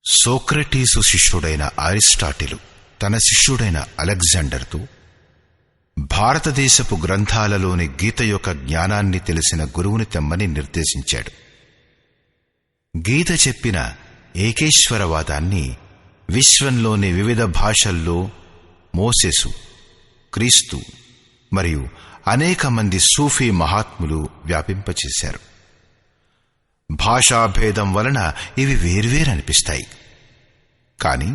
Socrates శిష్యుడైన అరిస్టాటిలు తన శిష్యుడైన అలెగ్జాండర్తో భారతదేశపు గ్రంథాలలోని గీత యొక్క జ్ఞానాన్ని తెలిసిన గురువుని తెమ్మని నిర్దేశించాడు. గీత చెప్పిన ఏకేశ్వరవాదాన్ని విశ్వంలోని వివిధ భాషల్లో మోసెసు, క్రీస్తు మరియు అనేక మంది సూఫీ మహాత్ములు వ్యాపింపచేశారు. భాషాభేదం వలన ఇవి వేర్వేరనిపిస్తాయి, కాని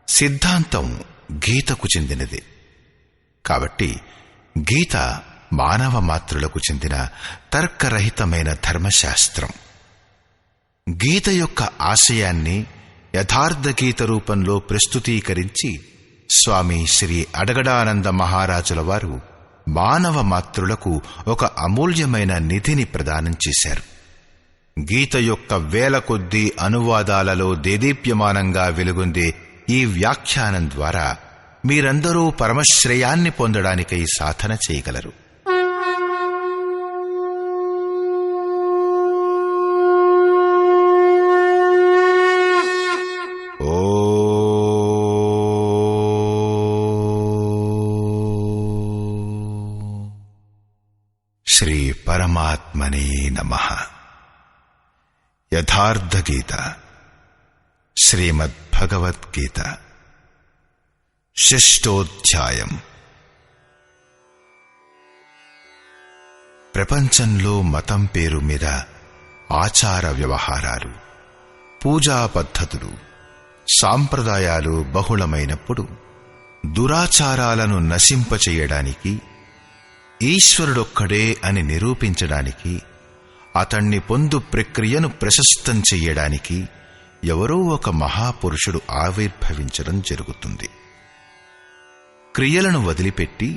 సిద్ధాంతం గీతకు చెందినదే. కాబట్టి గీత మానవ మాతృలకు చెందిన తర్కరహితమైన ధర్మశాస్త్రం. గీత యొక్క ఆశయాన్ని యథార్థ గీత రూపంలో ప్రస్తుతీకరించి స్వామి శ్రీ అడగడానంద మహారాజుల వారు మానవ మాతృలకు ఒక అమూల్యమైన నిధిని ప్రదానం చేశారు. గీత యొక్క వేల కొద్దీ అనువాదాలలో దేదీప్యమానంగా వెలుగొందే ఈ వ్యాఖ్యానం ద్వారా మీరందరూ పరమశ్రేయాన్ని పొందడానికై సాధన చేయగలరు. శ్రీ పరమాత్మనే నమః. యథార్థ గీత, శ్రీమద్భగవద్గీత, షష్ఠోధ్యాయం. ప్రపంచంలో మతం పేరు మీద ఆచార వ్యవహారాలు, పూజా పద్ధతులు, సాంప్రదాయాలు బహుళమైనప్పుడు దురాచారాలను నశింపచేయడానికి, ఈశ్వరుడొక్కడే అని నిరూపించడానికి, అతణ్ణి పొందు ప్రక్రియను ప్రశస్తం చెయ్యడానికి ఎవరో ఒక మహాపురుషుడు ఆవిర్భవించడం జరుగుతుంది. క్రియలను వదిలిపెట్టి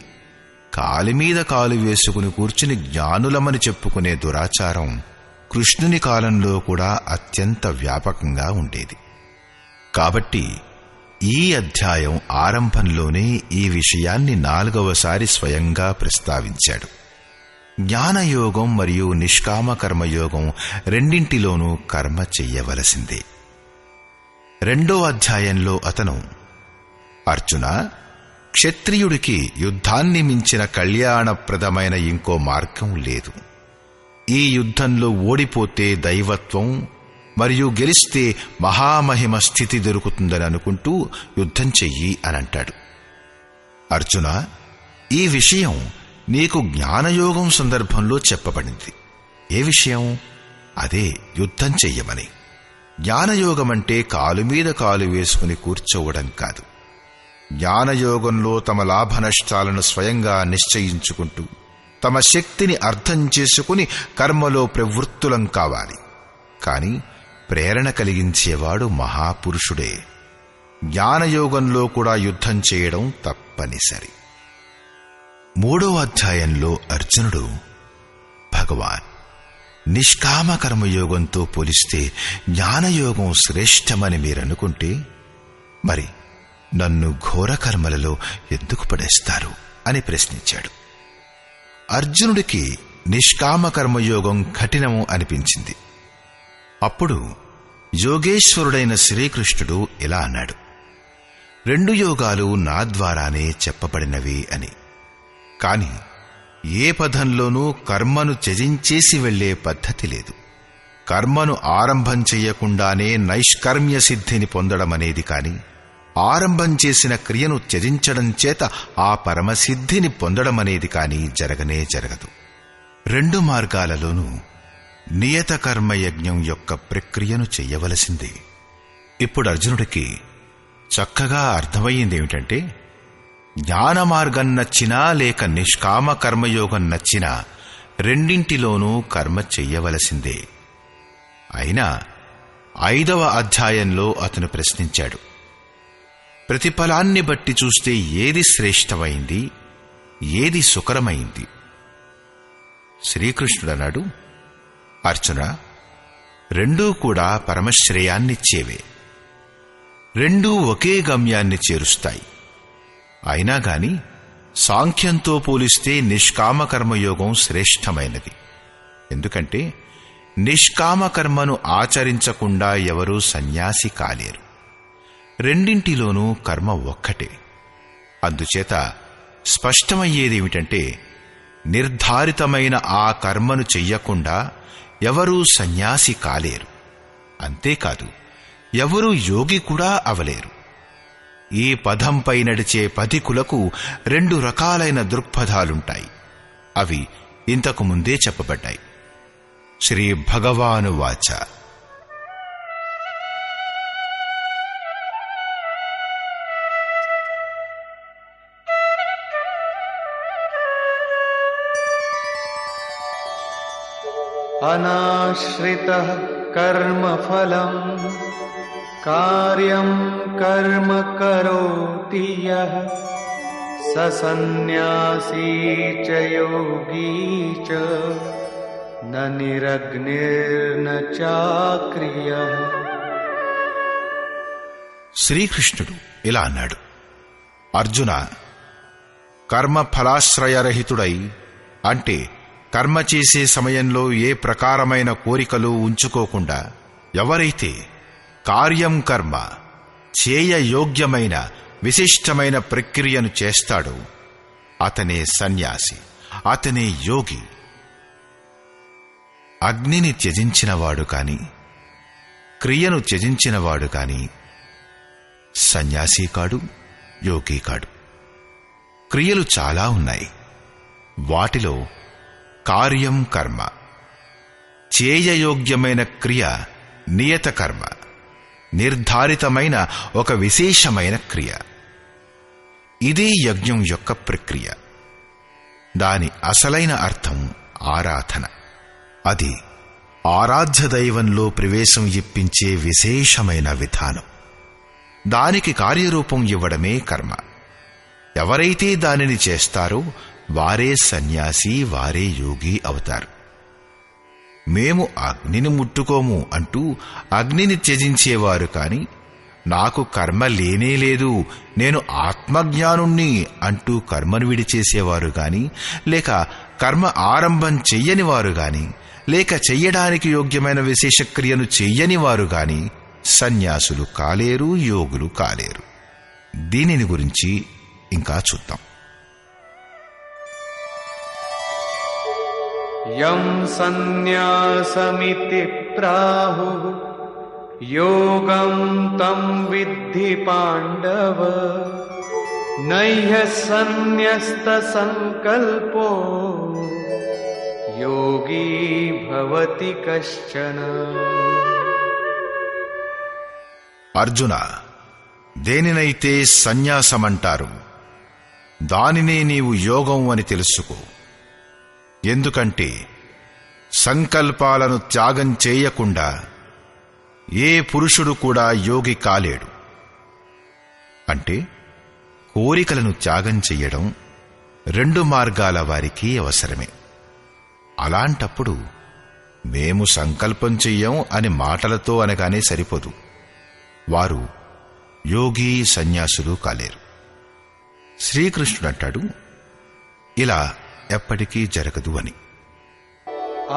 కాలిమీద కాలు వేసుకుని కూర్చుని జ్ఞానులమని చెప్పుకునే దురాచారం కృష్ణుని కాలంలో కూడా అత్యంత వ్యాపకంగా ఉండేది. కాబట్టి ఈ అధ్యాయం ఆరంభంలోనే ఈ విషయాన్ని 4వసారి స్వయంగా ప్రస్తావించాడు. జ్ఞానయోగం మరియు నిష్కామ కర్మయోగం రెండింటిలోనూ కర్మ చెయ్యవలసిందే. 2వ అధ్యాయంలో అతను, అర్జున, క్షత్రియుడికి యుద్ధాన్ని మించిన కళ్యాణప్రదమైన ఇంకో మార్గం లేదు. ఈ యుద్ధంలో ఓడిపోతే దైవత్వం మరియు గెలిస్తే మహామహిమ స్థితి దొరుకుతుందని అనుకుంటూ యుద్ధం చెయ్యి అనంటాడు. అర్జున, ఈ విషయం నీకు జ్ఞానయోగం సందర్భంలో చెప్పబడింది. ఏ విషయం? అదే యుద్ధం చెయ్యమని. జ్ఞానయోగమంటే కాలు మీద కాలు వేసుకుని కూర్చోవడం కాదు. జ్ఞానయోగంలో తమ లాభ నష్టాలను స్వయంగా నిశ్చయించుకుంటూ తమ శక్తిని అర్థం చేసుకుని కర్మలో ప్రవృత్తులం కావాలి. కాని ప్రేరణ కలిగించేవాడు మహాపురుషుడే. జ్ఞానయోగంలో కూడా యుద్ధం చేయడం తప్పనిసరి. 3వ అధ్యాయంలో అర్జునుడు, భగవాన్, నిష్కామ కర్మయోగంతో పోలిస్తే జ్ఞానయోగం శ్రేష్టమని మీరనుకుంటే మరి నన్ను ఘోర కర్మలలో ఎందుకు పడేస్తారు అని ప్రశ్నించాడు. అర్జునుడికి నిష్కామ కర్మయోగం కఠినము అనిపించింది. అప్పుడు యోగేశ్వరుడైన శ్రీకృష్ణుడు ఇలా అన్నాడు, 2 యోగాలు నా ద్వారానే చెప్పబడినవి అని. కాని ఏ పదంలోనూ కర్మను త్యజించేసి వెళ్లే పద్ధతి లేదు. కర్మను ఆరంభం చెయ్యకుండానే నైష్కర్మ్య సిద్ధిని పొందడమనేది కాని, ఆరంభం చేసిన క్రియను త్యజించడం చేత ఆ పరమసిద్ధిని పొందడమనేది కాని జరగనే జరగదు. 2 మార్గాలలోనూ నియత కర్మయజ్ఞం యొక్క ప్రక్రియను చెయ్యవలసిందే. ఇప్పుడు అర్జునుడికి చక్కగా అర్థమయ్యిందేమిటంటే, జ్ఞాన మార్గం నచ్చినా లేక నిష్కామ కర్మయోగం నచ్చినా రెండింటిలోనూ కర్మ చెయ్యవలసిందే. అయినా 5వ అధ్యాయంలో అతను ప్రశ్నించాడు, ప్రతిఫలాన్ని బట్టి చూస్తే ఏది శ్రేష్టమైంది, ఏది సుకరమైంది? శ్రీకృష్ణుడన్నాడు, అర్జున, 2 కూడా పరమశ్రేయాన్నిచ్చేవే. 2 ఒకే గమ్యాన్ని చేరుస్తాయి. అయినా గాని సాంఖ్యంతో పోలిస్తే నిష్కామ కర్మయోగం శ్రేష్టమైనది. ఎందుకంటే నిష్కామ కర్మను ఆచరించకుండా ఎవరూ సన్యాసి కాలేరు. రెండింటిలోనూ కర్మ ఒక్కటే. అందుచేత స్పష్టమయ్యేదేమిటంటే, నిర్ధారితమైన ఆ కర్మను చెయ్యకుండా ఎవరూ సన్యాసి కాలేరు. అంతేకాదు, ఎవరూ యోగి కూడా అవలేరు. ఈ పదంపై నడిచే పథికులకు 2 రకాలైన దృక్పథాలుంటాయి. అవి ఇంతకు ముందే చెప్పబడ్డాయి. శ్రీ భగవానువాచ. అనాశ్రితః కర్మఫలం కార్యం కర్మ కరోతి యః స సన్యాసీ చ యోగీ చ న నిరగ్నిర్న చాక్రియః. శ్రీకృష్ణుడు ఇలా అన్నాడు: అర్జున, కర్మఫలాశ్రయరహితుడై, అంటే కర్మ చేసే సమయంలో ఏ ప్రకారమైన కోరికలు ఉంచుకోకుండా ఎవరైతే కార్యం కర్మ చేయయోగ్యమైన విశిష్టమైన ప్రక్రియను చేస్తాడో అతనే సన్యాసి, అతనే యోగి. అగ్నిని త్యజించినవాడు కాని, క్రియను త్యజించినవాడు కాని సన్యాసి కాడు, యోగి కాడు. క్రియలు చాలా ఉన్నాయి. వాటిలో కార్యం కర్మ, చేయయోగ్యమైన క్రియ నియత కర్మ, నిర్ధారితమైన ఒక విశేషమైన క్రియ. ఇదే యజ్ఞం యొక్క ప్రక్రియ. దాని అసలైన అర్థం ఆరాధన. అది ఆరాధ్య దైవంలో ప్రవేశం ఇప్పించే విశేషమైన విధానం. దానికి కార్యరూపం ఇవ్వడమే కర్మ. ఎవరైతే దానిని చేస్తారో వారే సన్యాసి, వారే యోగి అవుతారు. మేము అగ్నిని ముట్టుకోము అంటూ అగ్నిని త్యజించేవారు కాని, నాకు కర్మ లేనేలేదు, నేను ఆత్మజ్ఞానుణ్ణి అంటూ కర్మను విడిచేసేవారు గాని, లేక కర్మ ఆరంభం చెయ్యని వారు గాని, లేక చెయ్యడానికి యోగ్యమైన విశేషక్రియను చెయ్యని వారు గాని సన్యాసులు కాలేరు, యోగులు కాలేరు. దీనిని గురించి ఇంకా చూద్దాం. యం సన్యాసమితి ప్రాహుః యోగం తం విద్ధి పాండవ నహ్య సన్యస్త సంకల్పో యోగీ భవతి కశ్చన. అర్జున, దేనినైతే సన్యాసమంటారు దానినే నీవు యోగం అని తెలుసుకో. ఎందుకంటే సంకల్పాలను త్యాగం చేయకుండా ఏ పురుషుడు కూడా యోగి కాలేడు. అంటే కోరికలను త్యాగం చెయ్యడం 2 మార్గాల వారికి అవసరమే. అలాంటప్పుడు మేము సంకల్పం చెయ్యం అని మాటలతో అనగానే సరిపోదు. వారు యోగి, సన్యాసులు కాలేరు. శ్రీకృష్ణుడంటాడు, ఇలా ఎప్పటికీ జరగదు అని.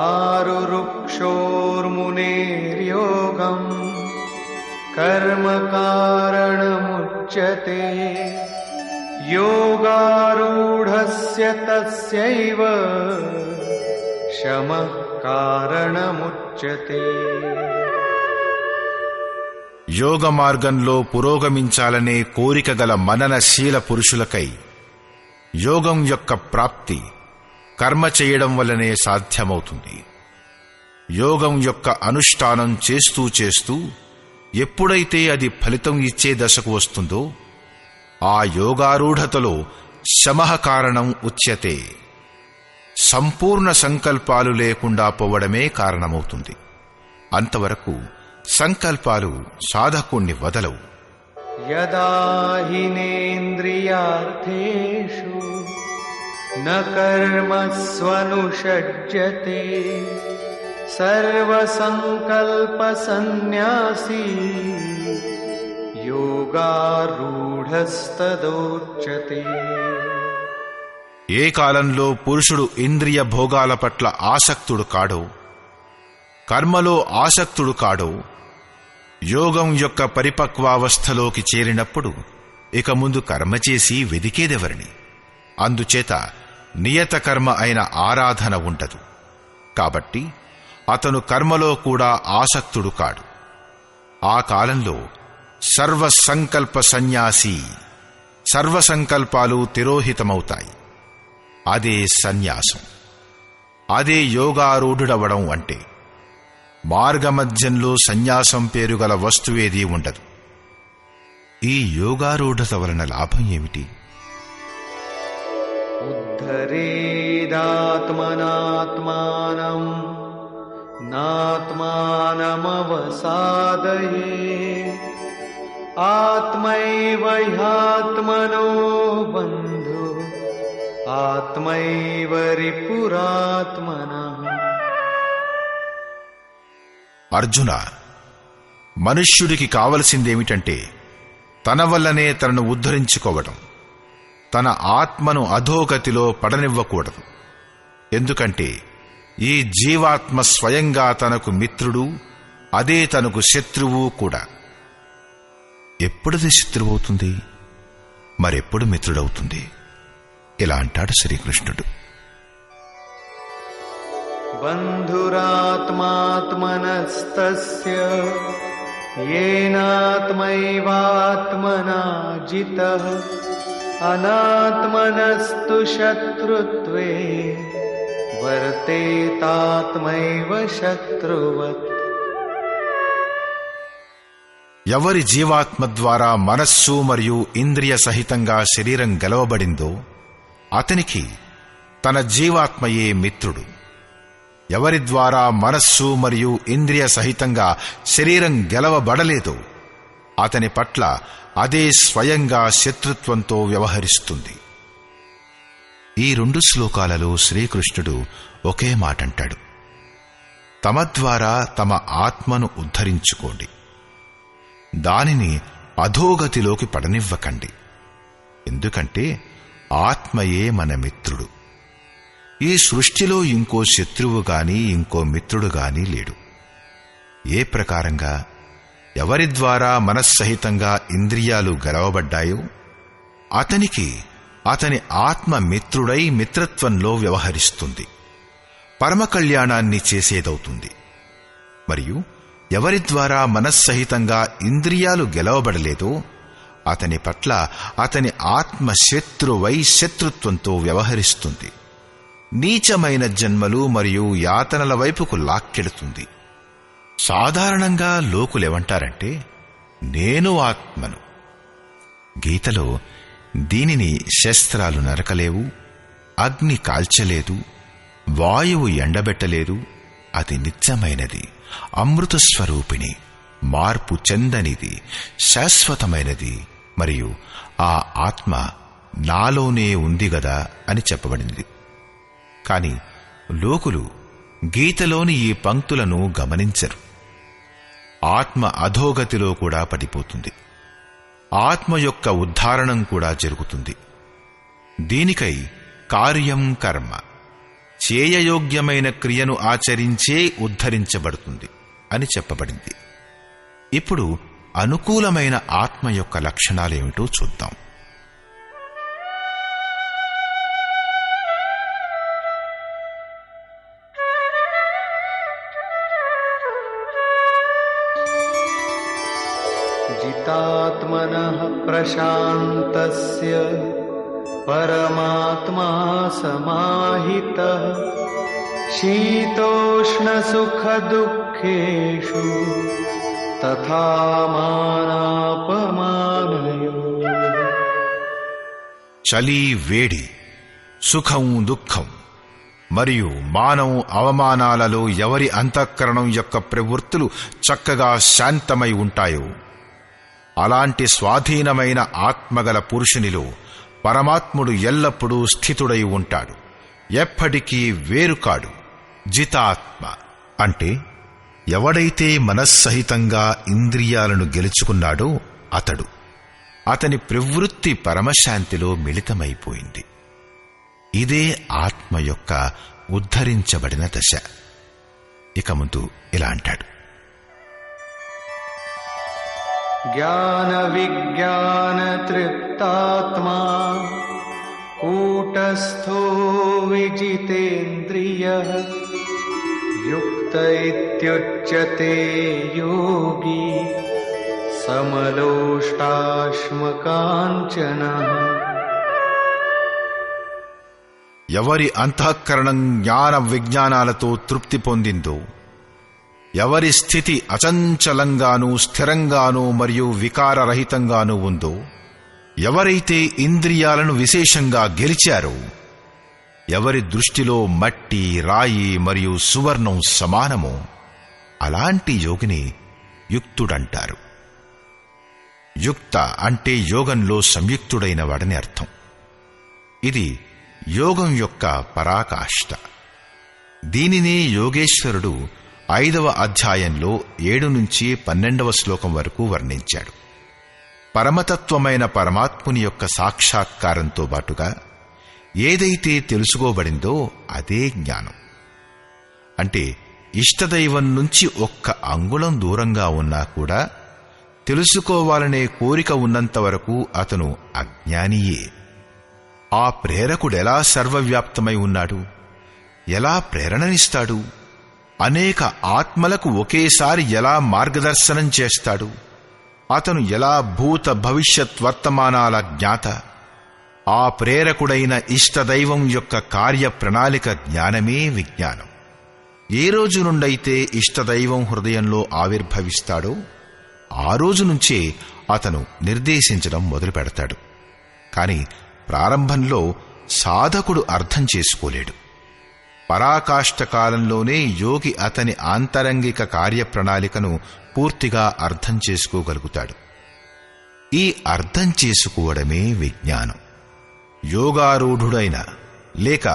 ఆరురుక్షోర్మునేర్యోగం కర్మ కారణముచ్యతే యోగారూఢస్య తస్యైవ శమః కారణముచ్యతే. యోగ మార్గంలో పురోగమించాలనే కోరిక గల మననశీల పురుషులకై యోగం యొక్క ప్రాప్తి కర్మ చేయడం వల్లనే సాధ్యమవుతుంది. యోగం యొక్క అనుష్ఠానం చేస్తూ చేస్తూ ఎప్పుడైతే అది ఫలితం ఇచ్చే దశకు వస్తుందో ఆ యోగారూఢతలో శమః కారణం ఉచ్యతే. సంపూర్ణ సంకల్పాలు లేకుండా పోవడమే కారణమవుతుంది. అంతవరకు సంకల్పాలు సాధకుణ్ణి వదలవు. యదా హినేంద్రియార్థేషు న కర్మస్వనుషజ్యతే సర్వసంకల్ప సన్యాసీ యోగారూఢస్తదోచ్యతే. ఏ కాలంలో పురుషుడు ఇంద్రియ భోగాల పట్ల ఆసక్తుడు కాడో, కర్మలో ఆసక్తుడు కాడో యోగం యొక్క పరిపక్వావస్థలోకి చేరినప్పుడు ఇక ముందు కర్మ చేసి వెదికేదెవరిని? అందుచేత నియత కర్మ అయిన ఆరాధన ఉండదు. కాబట్టి అతను కర్మలో కూడా ఆసక్తుడు కాడు. ఆ కాలంలో సర్వసంకల్ప సన్యాసి, సర్వసంకల్పాలు తిరోహితమవుతాయి. అదే సన్యాసం. అదే యోగారూఢుడవడం అంటే. మార్గమధ్యంలో సన్యాసం పేరుగల వస్తువేదీ ఉండదు. ఈ యోగారూఢత వలన లాభం ఏమిటి? ఉద్ధరేదాత్మనాత్మానం నాత్మానమవసాదయే ఆత్మైవ హ్యాత్మనో బంధు ఆత్మైవ రిపురాత్మనః. అర్జున, మనుష్యుడికి కావలసిందేమిటంటే తన వల్లనే తనను ఉద్ధరించుకోవడం. తన ఆత్మను అధోగతిలో పడనివ్వకూడదు. ఎందుకంటే ఈ జీవాత్మ స్వయంగా తనకు మిత్రుడు, అదే తనకు శత్రువు కూడా. ఎప్పుడది శత్రువవుతుంది, మరెప్పుడు మిత్రుడవుతుంది? ఇలా అంటాడు శ్రీకృష్ణుడు. బంధురాత్మాత్మనస్తస్య యేనాత్మైవాత్మనా జితః అనాత్మనస్తు శత్రుత్వే వర్తేతాత్మైవ శత్రువత్. ఎవరి జీవాత్మ ద్వారా మనస్సు మరియు ఇంద్రియ సహితంగా శరీరం గెలవబడిందో అతనికి తన జీవాత్మయే మిత్రుడు. ఎవరి ద్వారా మనస్సు మరియు ఇంద్రియ సహితంగా శరీరం గెలవబడలేదో అతని పట్ల అదే స్వయంగా శత్రుత్వంతో వ్యవహరిస్తుంది. ఈ 2 శ్లోకాలలో శ్రీకృష్ణుడు ఒకే మాటంటాడు. తమ ద్వారా తమ ఆత్మను ఉద్ధరించుకోండి, దానిని అధోగతిలోకి పడనివ్వకండి. ఎందుకంటే ఆత్మయే మన మిత్రుడు. ఈ సృష్టిలో ఇంకో శత్రువు గాని ఇంకో మిత్రుడు గాని లేడు. ఏ ప్రకారంగా ఎవరి ద్వారా మనస్సహితంగా ఇంద్రియాలు గెలవబడ్డాయో అతనికి అతని ఆత్మ మిత్రుడై మిత్రత్వంలో వ్యవహరిస్తుంది, పరమ కళ్యాణాన్ని చేసేదవుతుంది. మరియు ఎవరి ద్వారా మనస్సహితంగా ఇంద్రియాలు గెలవబడలేదో అతని పట్ల అతని ఆత్మ శత్రువై శత్రుత్వంతో వ్యవహరిస్తుంది. నీచమైన జన్మలు మరియు యాతనల వైపుకు లాక్కెడుతుంది. సాధారణంగా లోకులెవంటారంటే నేను ఆత్మను. గీతలో దీనిని శస్త్రాలు నరకలేవు, అగ్ని కాల్చలేదు, వాయువు ఎండబెట్టలేదు, అది నిత్యమైనది, అమృత స్వరూపిణి, మార్పు చెందనిది, శాశ్వతమైనది, మరియు ఆ ఆత్మ నాలోనే ఉంది గదా అని చెప్పబడింది. కాని లోకులు గీతలోని ఈ పంక్తులను గమనించరు. ఆత్మ అధోగతిలో కూడా పడిపోతుంది. ఆత్మ యొక్క ఉద్ధారణం కూడా జరుగుతుంది. దీనికై కార్యం కర్మ, చేయయోగ్యమైన క్రియను ఆచరించే ఉద్ధరించబడుతుంది అని చెప్పబడింది. ఇప్పుడు అనుకూలమైన ఆత్మ యొక్క లక్షణాలేమిటో చూద్దాం. జితాత్మనః ప్రశాంతస్య పరమాత్మా సమాహితః శీతోష్ణ సుఖ దుఃఖేషు తథా మానాపమానయోః. చలి వేడి, సుఖం దుఃఖం మరియు మానం అవమానాలలో ఎవరి అంతఃకరణం యొక్క ప్రవృత్తులు చక్కగా శాంతమై ఉంటాయో అలాంటి స్వాధీనమైన ఆత్మగల పురుషునిలో పరమాత్ముడు ఎల్లప్పుడూ స్థితుడై ఉంటాడు, ఎప్పటికీ వేరుకాడు. జితాత్మ అంటే ఎవడైతే మనస్సహితంగా ఇంద్రియాలను గెలుచుకున్నాడో అతడు. అతని ప్రవృత్తి పరమశాంతిలో మిళితమైపోయింది. ఇదే ఆత్మ యొక్క ఉద్ధరించబడిన దశ. ఇక ముందు ఇలా అంటాడు: జ్ఞాన విజ్ఞాన తృప్తాత్మా కూటస్థో విజితేంద్రియః యుక్త ఇత్యుచ్యతే యోగి సమలోష్టాశ్మకాంచనః. ఎవరి అంతఃకరణం జ్ఞాన విజ్ఞానాలతో తృప్తి పొందిందో, ఎవరి స్థితి అచంచలంగానూ స్థిరంగానూ మరియు వికారరహితంగానూ ఉందో, ఎవరైతే ఇంద్రియాలను విశేషంగా గెలిచారో, ఎవరి దృష్టిలో మట్టి, రాయి మరియు సువర్ణం సమానమో అలాంటి యోగిని యుక్తుడంటారు. యుక్త అంటే యోగంలో సంయుక్తుడైన వాడని అర్థం. ఇది యోగం యొక్క పరాకాష్ఠ. దీనినే యోగేశ్వరుడు 5వ అధ్యాయంలో 7 నుంచి 12వ శ్లోకం వరకు వర్ణించాడు. పరమతత్వమైన పరమాత్ముని యొక్క సాక్షాత్కారంతో బాటుగా ఏదైతే తెలుసుకోబడిందో అదే జ్ఞానం. అంటే ఇష్టదైవం నుంచి ఒక్క అంగుళం దూరంగా ఉన్నా కూడా తెలుసుకోవాలనే కోరిక ఉన్నంత వరకు అతను అజ్ఞానియే. ఆ ప్రేరకుడెలా సర్వవ్యాప్తమై ఉన్నాడు, ఎలా ప్రేరణనిస్తాడు, అనేక ఆత్మలకు ఒకేసారి ఎలా మార్గదర్శనం చేస్తాడు, అతను ఎలా భూత భవిష్యత్ వర్తమానాల జ్ఞాత, ఆ ప్రేరకుడైన ఇష్టదైవం యొక్క కార్యప్రణాళిక జ్ఞానమే విజ్ఞానం. ఏ రోజు నుండైతే ఇష్టదైవం హృదయంలో ఆవిర్భవిస్తాడో ఆ రోజు నుంచే అతను నిర్దేశించడం మొదలు పెడతాడు. కాని ప్రారంభంలో సాధకుడు అర్థం చేసుకోలేడు. పరాకాష్ఠ కాలంలోనే యోగి అతని ఆంతరంగిక కార్యప్రణాళికను పూర్తిగా అర్థం చేసుకోగలుగుతాడు. ఈ అర్థం చేసుకోవడమే విజ్ఞానం. యోగారూఢుడైన లేక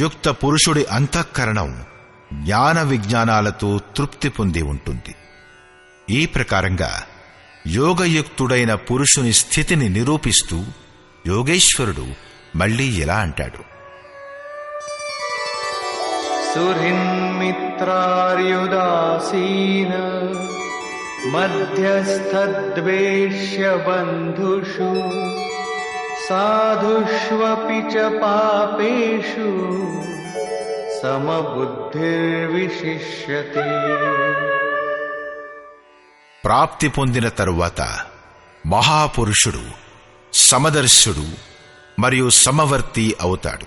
యుక్త పురుషుడి అంతఃకరణం జ్ఞాన విజ్ఞానాలతో తృప్తి పొంది ఉంటుంది. ఈ ప్రకారంగా యోగయుక్తుడైన పురుషుని స్థితిని నిరూపిస్తూ యోగేశ్వరుడు మళ్లీ ఇలా అంటాడు: సుహృన్మిత్రార్యుదాసీన మధ్యస్థద్వేష్య బంధుషు సాధుష్వపి చ పాపేషు సమబుద్ధిర్విశిష్యతే. ప్రాప్తి పొందిన తరువాత మహాపురుషుడు, సమదర్శుడు మరియు సమవర్తి అవుతాడు.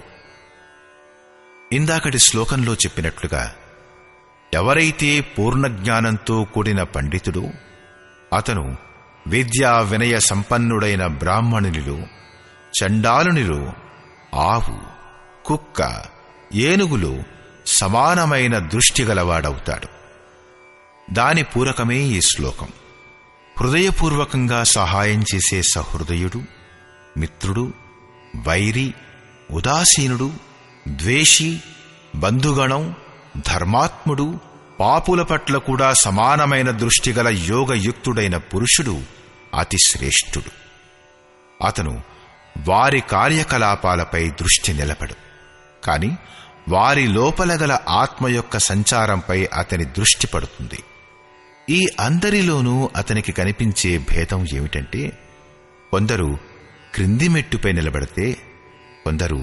ఇందాకటి శ్లోకంలో చెప్పినట్లుగా ఎవరైతే పూర్ణజ్ఞానంతో కూడిన పండితుడో అతను విద్యా వినయ సంపన్నుడైన బ్రాహ్మణునిలో, చండాలునిలో, ఆవు, కుక్క, ఏనుగులో సమానమైన దృష్టిగలవాడవుతాడు. దాని పూరకమే ఈ శ్లోకం. హృదయపూర్వకంగా సహాయం చేసే సహృదయుడు, మిత్రుడు, వైరి, ఉదాసీనుడు, ద్వేషి, బంధుగణం, ధర్మాత్ముడు, పాపుల పట్ల కూడా సమానమైన దృష్టిగల యోగయుక్తుడైన పురుషుడు అతి శ్రేష్ఠుడు. అతను వారి కార్యకలాపాలపై దృష్టి నిలపడు, కాని వారి లోపల గల ఆత్మ యొక్క సంచారంపై అతని దృష్టి పడుతుంది. ఈ అందరిలోనూ అతనికి కనిపించే భేదం ఏమిటంటే, కొందరు క్రింది మెట్టుపై నిలబడితే కొందరు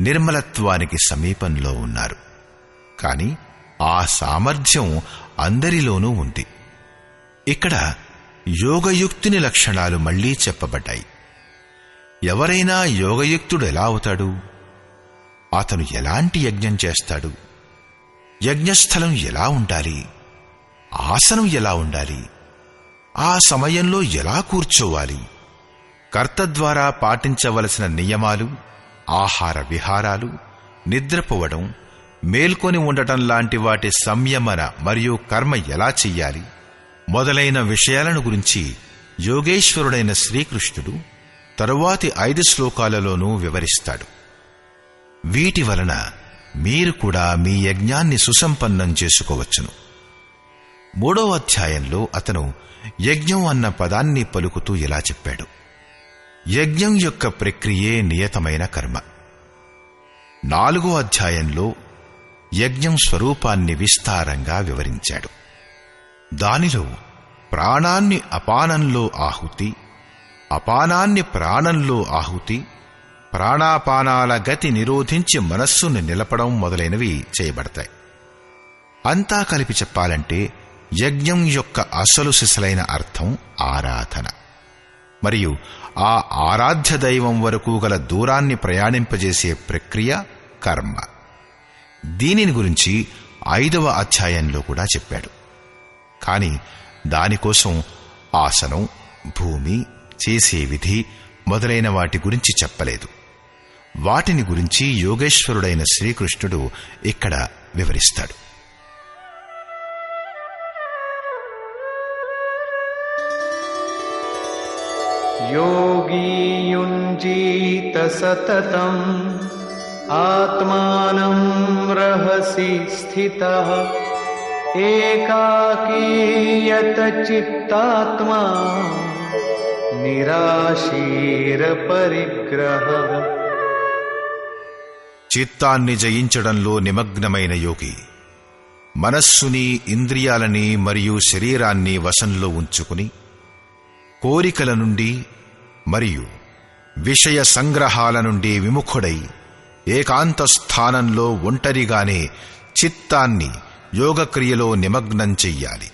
నిర్మలత్వానికి సమీపంలో ఉన్నారు. కాని ఆ సామర్థ్యం అందరిలోనూ ఉంది. ఇక్కడ యోగయుక్తుని లక్షణాలు మళ్లీ చెప్పబడ్డాయి. ఎవరైనా యోగయుక్తుడు ఎలా అవుతాడు? అతను ఎలాంటి యజ్ఞం చేస్తాడు? యజ్ఞస్థలం ఎలా ఉండాలి? ఆసనం ఎలా ఉండాలి? ఆ సమయంలో ఎలా కూర్చోవాలి? కర్త ద్వారా పాటించవలసిన నియమాలు, ఆహార విహారాలు, నిద్రపోవడం, మేల్కొని ఉండటం లాంటి వాటి సంయమన మరియు కర్మ ఎలా చెయ్యాలి మొదలైన విషయాలను గురించి యోగేశ్వరుడైన శ్రీకృష్ణుడు తరువాతి 5 శ్లోకాలలోనూ వివరిస్తాడు. వీటి వలన మీరు కూడా మీ యజ్ఞాన్ని సుసంపన్నం చేసుకోవచ్చును. 3వ అధ్యాయంలో అతను యజ్ఞం అన్న పదాన్ని పలుకుతూ ఇలా చెప్పాడు: యజ్ఞం యొక్క ప్రక్రియే నియతమైన కర్మ. 4వ అధ్యాయంలో యజ్ఞం స్వరూపాన్ని విస్తారంగా వివరించాడు. దానిలో ప్రాణాన్ని అపానంలో ఆహుతి, అపానాన్ని ప్రాణంలో ఆహుతి, ప్రాణాపానాల గతి నిరోధించి మనస్సును నిలపడం మొదలైనవి చేయబడతాయి. అంతా కలిపి చెప్పాలంటే యజ్ఞం యొక్క అసలు సిసలైన అర్థం ఆరాధన, మరియు ఆ ఆరాధ్య దైవం వరకు గల దూరాన్ని ప్రయాణింపజేసే ప్రక్రియ కర్మ. దీనిని గురించి 5వ అధ్యాయంలో కూడా చెప్పాడు. కాని దానికోసం ఆసనం, భూమి, చేసే విధి మొదలైన వాటి గురించి చెప్పలేదు. వాటిని గురించి యోగేశ్వరుడైన శ్రీకృష్ణుడు ఇక్కడ వివరిస్తాడు. योगी युञ्जीत सततं आत्मानं रहसि स्थितः एकाकीयत चित्तात्मा निराशीर परिग्रहः. చిత్తాన్ని జయించడంలో నిమగ్నమైన యోగి మనస్సుని, ఇంద్రియాలని మరియు శరీరాన్ని వశంలో ఉంచుకుని కోరికల నుండి మరియు విషయ సంగ్రహాల నుండి విముఖుడై ఏకాంత స్థానంలో ఒంటరిగానే చిత్తాన్ని యోగక్రియలో నిమగ్నం చెయ్యాలి.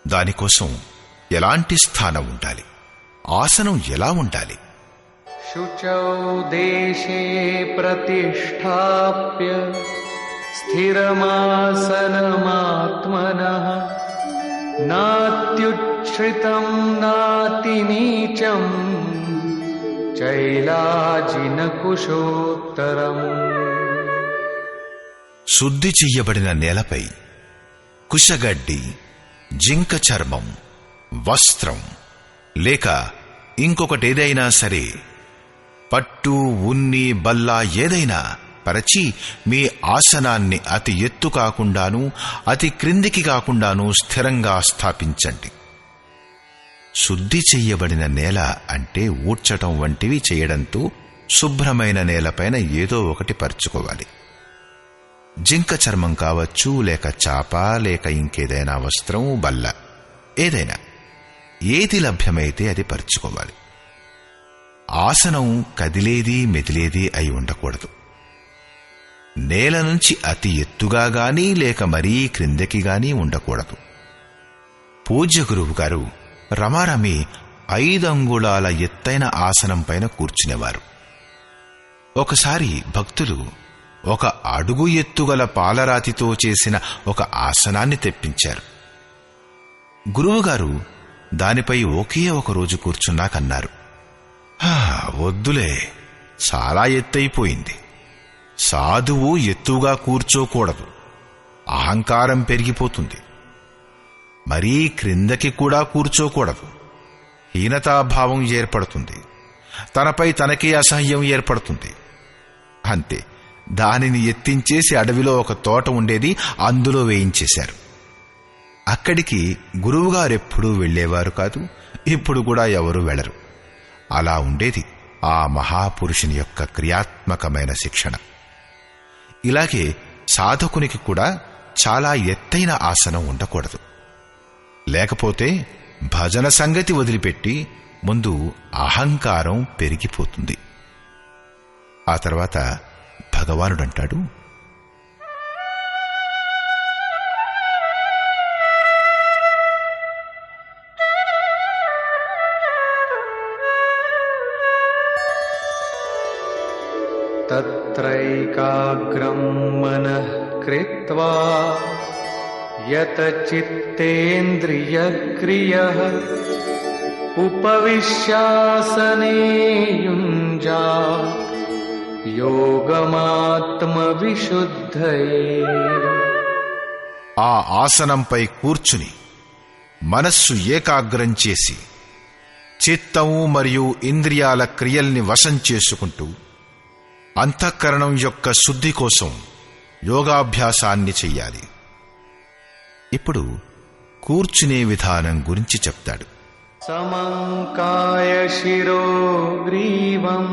దానికోసం ఎలాంటి స్థానం ఉండాలి, ఆసనం ఎలా ఉండాలి? शुचौ देशे प्रतिष्ठाप्य स्थिरमासनमात्मनः नात्युच्छ्रितं नातिनीचं चैलाजिनकुशोत्तरम्. శుద్ధి చెయ్యబడిన నేలపై కుశగడ్డి, జింక చర్మం, వస్త్రం లేక ఇంకొకటేదైనా సరే, పట్టు, ఉన్ని, బల్ల ఏదైనా పరచి మీ ఆసనాన్ని అతి ఎత్తు కాకుండానూ అతి క్రిందికి కాకుండానూ స్థిరంగా స్థాపించండి. శుద్ధి చెయ్యబడిన నేల అంటే ఊడ్చటం వంటివి చేయడంతో శుభ్రమైన నేలపైన ఏదో ఒకటి పరుచుకోవాలి. జింక చర్మం కావచ్చు, లేక చాప, లేక ఇంకేదైనా వస్త్రం, బల్ల ఏదైనా, ఏది లభ్యమైతే అది పరుచుకోవాలి. ఆసనం కదిలేది మెదిలేది అయి ఉండకూడదు. నేల నుంచి అతి ఎత్తుగా గాని లేక మరీ క్రిందకి గాని ఉండకూడదు. పూజ్య గురువు గారు రమారమి 5 అంగుళాల ఎత్తైన ఆసనం పైన కూర్చునేవారు. ఒకసారి భక్తులు 1 అడుగు ఎత్తుగల పాలరాతితో చేసిన ఒక ఆసనాన్ని తెప్పించారు. గురువుగారు దానిపై ఒకే ఒక రోజు కూర్చున్నాకన్నారు, వద్దులే, చాలా ఎత్తైపోయింది. సాధువు ఎత్తుగా కూర్చోకూడదు, అహంకారం పెరిగిపోతుంది. మరీ క్రిందకి కూడా కూర్చోకూడదు, హీనతాభావం ఏర్పడుతుంది, తనపై తనకే అసహ్యం ఏర్పడుతుంది. అంతే, దానిని ఎత్తించేసి అడవిలో ఒక తోట ఉండేది, అందులో వేయించేశారు. అక్కడికి గురువుగారెప్పుడూ వెళ్లేవారు కాదు, ఇప్పుడు కూడా ఎవరూ వెళ్లరు. అలా ఉండేది ఆ మహాపురుషుని యొక్క క్రియాత్మకమైన శిక్షణ. ఇలాగే సాధకునికి కూడా చాలా ఎత్తైన ఆసనం ఉండకూడదు. లేకపోతే భజన సంగతి వదిలిపెట్టి ముందు అహంకారం పెరిగిపోతుంది. ఆ తర్వాత భగవానుడంటాడు, तत्रैकाग्रं मनः कृत्वा यत चित्तेन्द्रियक्रियः उपविश्यासने युञ्जात् योगमात्मविशुद्धये. ఆ ఆసనంపై కూర్చుని మనస్సు ఏకాగ్రం చేసి చిత్తం మరియు ఇంద్రియాల క్రియల్ని వశం చేసుకుంటూ అంతఃకరణం యొక్క శుద్ధి కోసం యోగాభ్యాసాన్ని చెయ్యాలి. ఇప్పుడు కూర్చునే విధానం గురించి చెప్తాడు. సమంకాయ శిరో గ్రీవం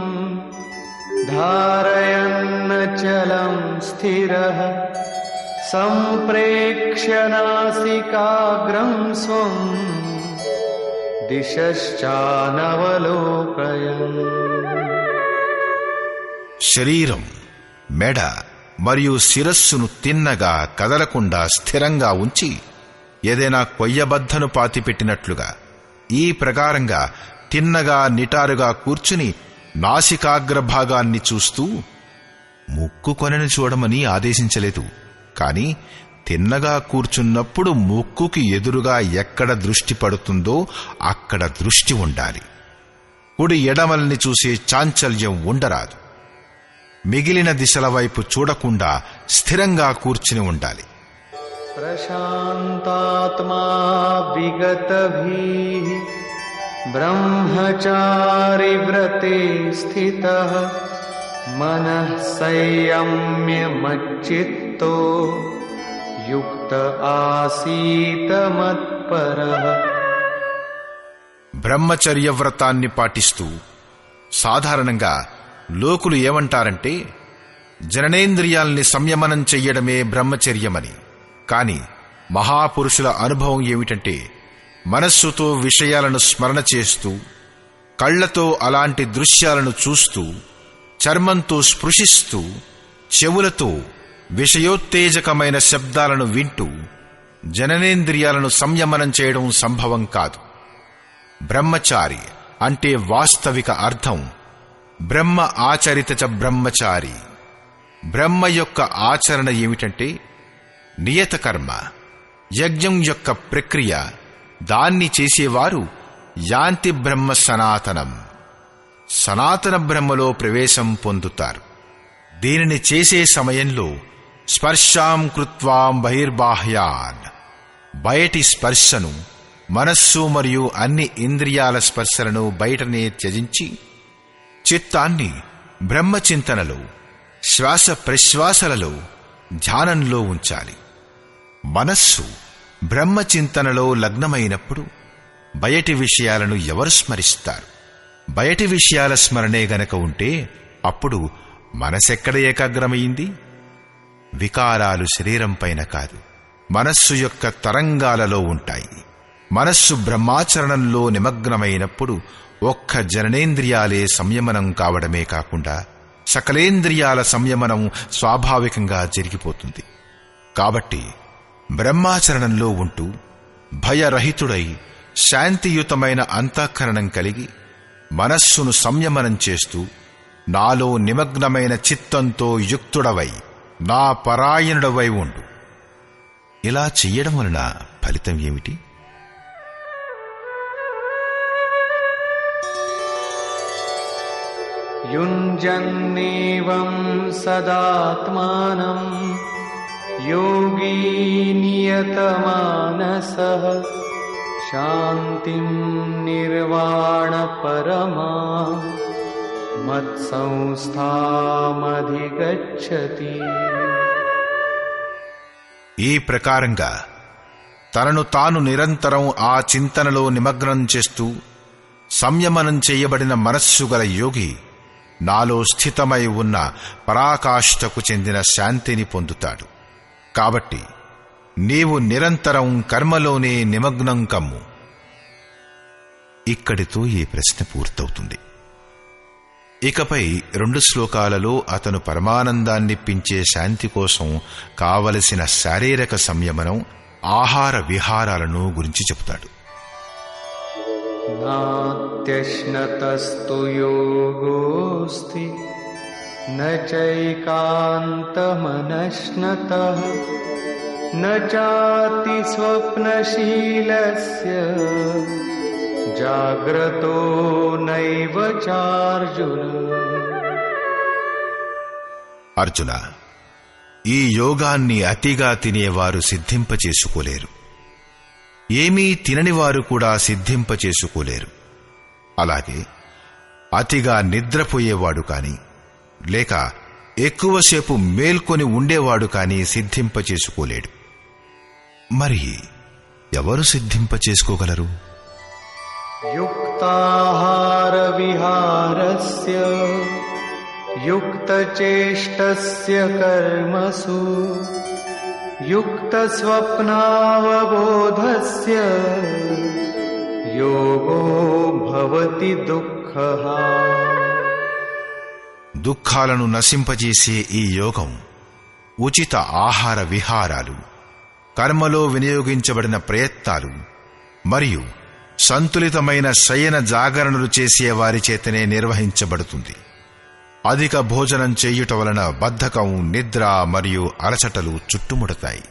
ధారయన్నచలం స్థిరః सम्प्रेक्ष्य नासिकाग्रं स्वं दिशश्चानवलोकयन् శరీరం, మెడ మరియు శిరస్సును తిన్నగా కదలకుండా స్థిరంగా ఉంచి ఏదైనా కొయ్యబద్దను పాతిపెట్టినట్లుగా ఈ ప్రకారంగా తిన్నగా నిటారుగా కూర్చుని నాసికాగ్రభాగాన్ని చూస్తూ, ముక్కు కొనని చూడమని ఆదేశించలేదు, కాని తిన్నగా కూర్చున్నప్పుడు ముక్కుకి ఎదురుగా ఎక్కడ దృష్టి పడుతుందో అక్కడ దృష్టి ఉండాలి. కుడి ఎడమల్ని చూసే చాంచల్యం ఉండరాదు. మిగిలిన దిశల వైపు చూడకుండా స్థిరంగా కూర్చుని ఉండాలి. प्रशान्तात्मा विगतभीः ब्रह्मचारि व्रते स्थितः मनः संयम्य मच्चित्तो युक्त आसीत मत्परः. బ్రహ్మచర్య వ్రతాన్ని పాటిస్తూ సాధారణంగా లోకులు ఏమంటారంటే జననేంద్రియాల్ని సంయమనం చెయ్యడమే బ్రహ్మచర్యమని. కాని మహాపురుషుల అనుభవం ఏమిటంటే మనస్సుతో విషయాలను స్మరణ చేస్తూ, కళ్లతో అలాంటి దృశ్యాలను చూస్తూ, చర్మంతో స్పృశిస్తూ, చెవులతో విషయోత్తేజకమైన శబ్దాలను వింటూ జననేంద్రియాలను సంయమనం చేయడం సంభవం కాదు. బ్రహ్మచారి అంటే వాస్తవిక అర్థం బ్రహ్మ ఆచరిత చ బ్రహ్మచారి. బ్రహ్మ యొక్క ఆచరణ ఏమిటంటే నియత కర్మ, యజ్ఞం యొక్క ప్రక్రియ. దాన్ని చేసేవారు యాంతి బ్రహ్మ సనాతనం, సనాతన బ్రహ్మలో ప్రవేశం పొందుతారు. దీనిని చేసే సమయంలో స్పర్శాం కృత్వాం బహిర్బాహ్యాన్, బయటి స్పర్శను, మనస్సు మరియు అన్ని ఇంద్రియాల స్పర్శలను బయటనే త్యజించి చిత్తాన్ని బ్రహ్మచింతనలో, శ్వాస ప్రశ్వాసలలో, ధ్యానంలో ఉంచాలి. మనస్సు బ్రహ్మచింతనలో లగ్నమైనప్పుడు బయటి విషయాలను ఎవరు స్మరిస్తారు? బయటి విషయాల స్మరణే గనక ఉంటే అప్పుడు మనసెక్కడ ఏకాగ్రమైంది? వికారాలు శరీరంపైన కాదు, మనస్సు యొక్క తరంగాలలో ఉంటాయి. మనస్సు బ్రహ్మాచరణంలో నిమగ్నమైనప్పుడు ఒక్క జననేంద్రియాలే సంయమనం కావడమే కాకుండా సకలేంద్రియాల సంయమనం స్వాభావికంగా జరిగిపోతుంది. కాబట్టి బ్రహ్మాచరణంలో ఉంటూ భయరహితుడై శాంతియుతమైన అంతఃకరణం కలిగి మనస్సును సంయమనం చేస్తూ నాలో నిమగ్నమైన చిత్తంతో యుక్తుడవై నా పరాయణుడవై ఉండు. ఇలా చెయ్యడం వలన ఫలితం ఏమిటి? युञ्जन्नेवं सदात्मानं योगी नियतमानसः शान्तिं निर्वाणपरमा मत्संस्थामधिगच्छति. ఈ ప్రకారంగా తనను తాను నిరంతరం ఆ చింతనలో నిమగ్నం చేస్తూ సంయమనం చేయబడిన మనస్సు గల యోగి నాలో స్థితమై ఉన్న పరాకాష్ఠకు చెందిన శాంతిని పొందుతాడు. కాబట్టి నీవు నిరంతరం కర్మలోనే నిమగ్నం కమ్ము. ఇక్కడితో ఈ ప్రశ్న పూర్తవుతుంది. ఇకపై 2 శ్లోకాలలో అతను పరమానందాన్నిప్పించే శాంతి కోసం కావలసిన శారీరక సంయమనం, ఆహార విహారాలను గురించి చెబుతాడు. नात्यश्नतस्तु योगोऽस्ति न चैकान्तमनश्नतः न चाति स्वप्नशीलस्य जाग्रतो नैव चार्जुन. అర్జున, ఈ యోగాన్ని అతిగా తినేవారు సిద్ధింపచేసుకోలేరు. ఏమీ తిననివారు కూడా సిద్ధింపచేసుకోలేరు. అలాగే అతిగా నిద్రపోయేవాడు కాని లేక ఎక్కువసేపు మేల్కొని ఉండేవాడు కాని సిద్ధింపచేసుకోలేడు. మరి ఎవరు సిద్ధింపచేసుకోగలరు? युक्ताहार विहारस्य युक्तचेष्टस्य कर्मसु युक्तस्वप्नावबोधस्य योगो भवति दुःखः। దుఃఖాలను నశింపజేసే ఈ యోగం ఉచిత ఆహార విహారాలు, కర్మలో వినియోగించబడిన ప్రయత్నాలు మరియు సంతులితమైన శయన జాగరణలు చేసే వారి చేతనే నిర్వహించబడుతుంది. అధిక భోజనం చేయుట వలన బద్ధకం, నిద్ర మరియు అలసటలు చుట్టుముడతాయి.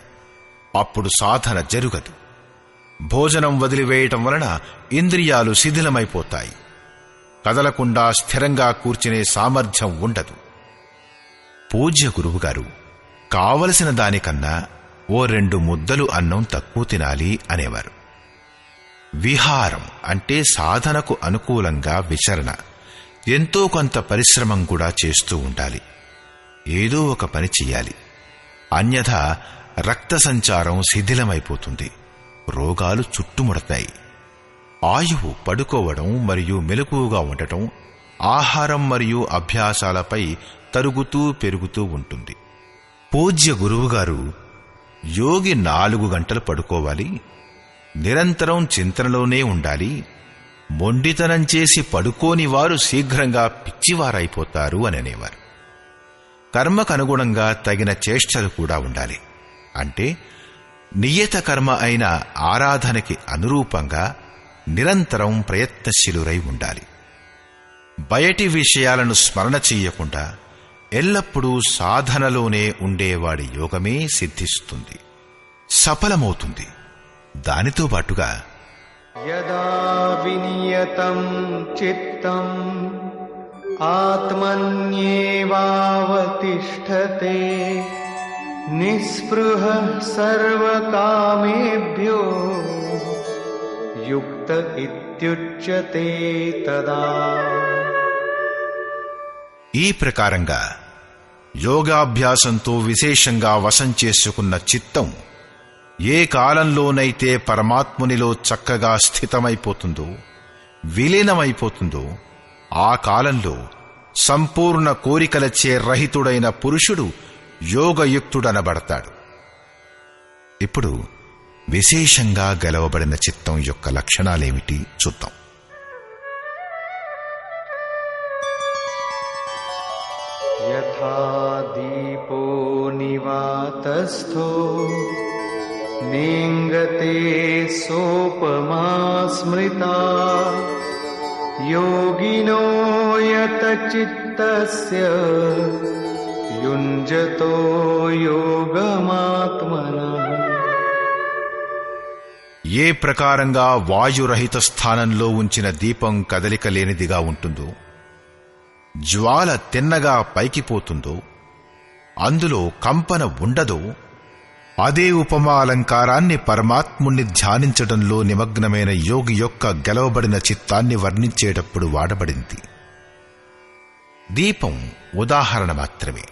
అప్పుడు సాధన జరుగదు. భోజనం వదిలివేయటం వలన ఇంద్రియాలు శిథిలమైపోతాయి. కదలకుండా స్థిరంగా కూర్చునే సామర్థ్యం ఉండదు. పూజ్య గురువుగారు కావలసిన దానికన్నా ఓ 2 ముద్దలు అన్నం తక్కువ తినాలి అనేవారు. విహారం అంటే సాధనకు అనుకూలంగా విచరణ, ఎంతో కొంత పరిశ్రమం కూడా చేస్తూ ఉండాలి. ఏదో ఒక పని చెయ్యాలి. అన్యథా రక్త సంచారం శిథిలమైపోతుంది, రోగాలు చుట్టుముడతాయి. ఆయువు పడుకోవడం మరియు మెలకువగా ఉండటం ఆహారం మరియు అభ్యాసాలపై తరుగుతూ పెరుగుతూ ఉంటుంది. పూజ్య గురువుగారు యోగి 4 గంటలు పడుకోవాలి, నిరంతరం చింతనలోనే ఉండాలి, మొండితనం చేసి పడుకోని వారు శీఘ్రంగా పిచ్చివారైపోతారు అని అనేవారు. కర్మకనుగుణంగా తగిన చేష్టలు కూడా ఉండాలి. అంటే నియత కర్మ అయిన ఆరాధనకి అనురూపంగా నిరంతరం ప్రయత్నశీలురై ఉండాలి. బయటి విషయాలను స్మరణ చెయ్యకుండా ఎల్లప్పుడూ సాధనలోనే ఉండేవాడి యోగమే సిద్ధిస్తుంది, సఫలమవుతుంది. దానితో పాటుగా యదా వినియతం చిత్తం ఆత్మన్యేవావతిష్ఠతే నిస్పృహ సర్వకామేభ్యో యుక్త ఇత్యుచ్యతే తదా. ఈ ప్రకారంగా యోగాభ్యాసంతో విశేషంగా వశం చేసుకున్న చిత్తం ఏ కాలంలోనైతే పరమాత్మునిలో చక్కగా స్థితమైపోతుందో, విలీనమైపోతుందో, ఆ కాలంలో సంపూర్ణ కోరికలచే రహితుడైన పురుషుడు యోగయుక్తుడనబడతాడు. ఇప్పుడు విశేషంగా గెలవబడిన చిత్తం యొక్క లక్షణాలేమిటి చూద్దాం. యథా దీపో నివాతస్థో నేంగతే సోపమా స్మృతా యోగినో యత చిత్తస్య యుంజతో యోగమాత్మనః. ఏ ప్రకారంగా వాయురహిత స్థానంలో ఉంచిన దీపం కదలిక లేనిదిగా ఉంటుందో, జ్వాల తిన్నగా పైకిపోతుందో, అందులో కంపన ఉండదో, అదే ఉపమా అలంకారాన్ని పరమాత్ముణ్ణి ధ్యానించడంలో నిమగ్నమైన యోగి యొక్క గెలవబడిన చిత్తాన్ని వర్ణించేటప్పుడు వాడబడింది. దీపం ఉదాహరణ మాత్రమే.